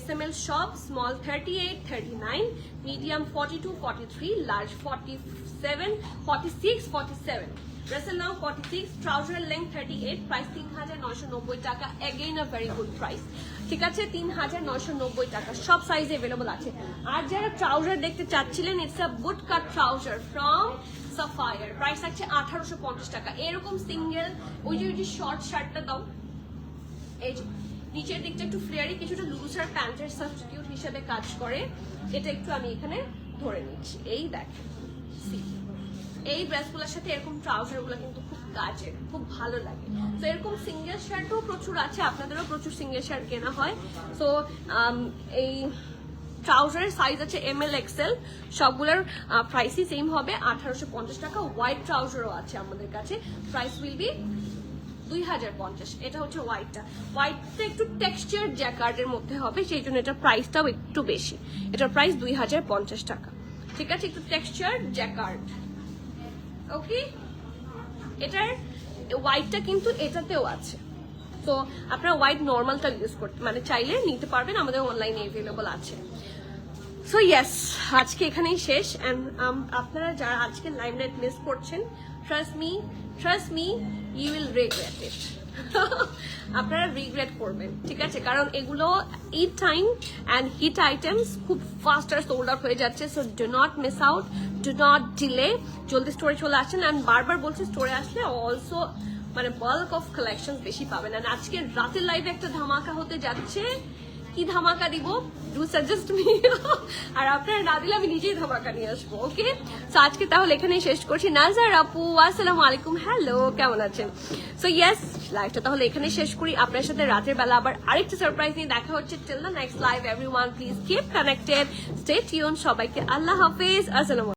SML shop, small 38, 39, medium 42, 43, large 47, 46, 47. Dressel now 46, trouser length 38, price 3,990 টাকা, again a very good price. ঠিক আছে, 3,990 টাকা, সব সাইজে अवेलेबल আছে। আর যারা ট্রাউজার দেখতে চাচ্ছিলেন, it's a boot cut trouser from Sapphire, price আছে 1,850 টাকা। এরকম সিঙ্গেল ওই যে শর্ট শার্টটা দাও, এই যে নিচের দিকটা একটু ফ্লেয়ারি, কিছুটা লুজার প্যান্টের সাবস্টিটিউট হিসেবে কাজ করে। এটা একটু আমি এখানে ধরে নিচ্ছি, এই দেখেন এই ড্রেসগুলোর সাথে এরকম ট্রাউজারগুলো কিন্তু খুব কাজের, খুব ভালো লাগে। তো এরকম সিঙ্গেল শার্টও প্রচুর আছে, আপনাদেরও প্রচুর সিঙ্গেল শার্ট কেনা হয়। তো এই ট্রাউজারের সাইজ আছে ML XL, সবগুলোর প্রাইসই সেম হবে 1,850 টাকা। হোয়াইট ট্রাউজারও আছে আমাদের কাছে, প্রাইস উইল বি 2,050। এটা হচ্ছে হোয়াইটটা, হোয়াইটটা একটু টেক্সচার জ্যাকার্ডের মধ্যে হবে, সেই জন্য এটার প্রাইসটাও একটু বেশি। এটার প্রাইস 2,050 টাকা, ঠিক আছে। একটু টেক্সচার জ্যাকার্ড, ওকে। এটার হোয়াইটটা কিন্তু এটাতেও আছে, তো আপনারা হোয়াইট নর্মালটা ইউজ করতে মানে চাইলে নিতে পারবেন, আমাদের অনলাইনে অ্যাভেলেবল আছে। সো ইয়েস, আজকে এখানেই শেষ। অ্যান্ড আপনারা যারা আজকে লাইমলাইট মিস করছেন, trust me you will regret it. আপনারা রিগ্রেট করবেন, ঠিক আছে, কারণ এগুলো Eid time and hit items খুব ফাস্টার সোল্ড আউট হয়ে যাচ্ছে। So do not miss out, do not delay, জলদি স্টোরে চলে আসেন। অ্যান্ড বারবার বলছি, স্টোরে আসলে অলসো মানে বাল্ক অফ কালেকশন বেশি পাবেন। অ্যান্ড আজকে রাতের লাইভে একটা ধামাকা হতে যাচ্ছে, কি ধামাকা দিব, ডু সাজেস্ট মি। আর আপনারা না দিলে আমি নিজেই ধামাকা নিয়ে আসবো, ওকে। সো আজকে তাহলে এখানেই শেষ করছি। নাজার আপু, আসসালামু আলাইকুম, হ্যালো, কেমন আছেন? সো ইয়েস, লাইভটা তাহলে এখানেই শেষ করি। আপনার সাথে রাতের বেলা আবার আরেকটা সারপ্রাইজ নিয়ে দেখা হচ্ছে। Till the next live, everyone please keep connected, stay tune. সবাইকে আল্লাহ হাফেজ, আসসালামু।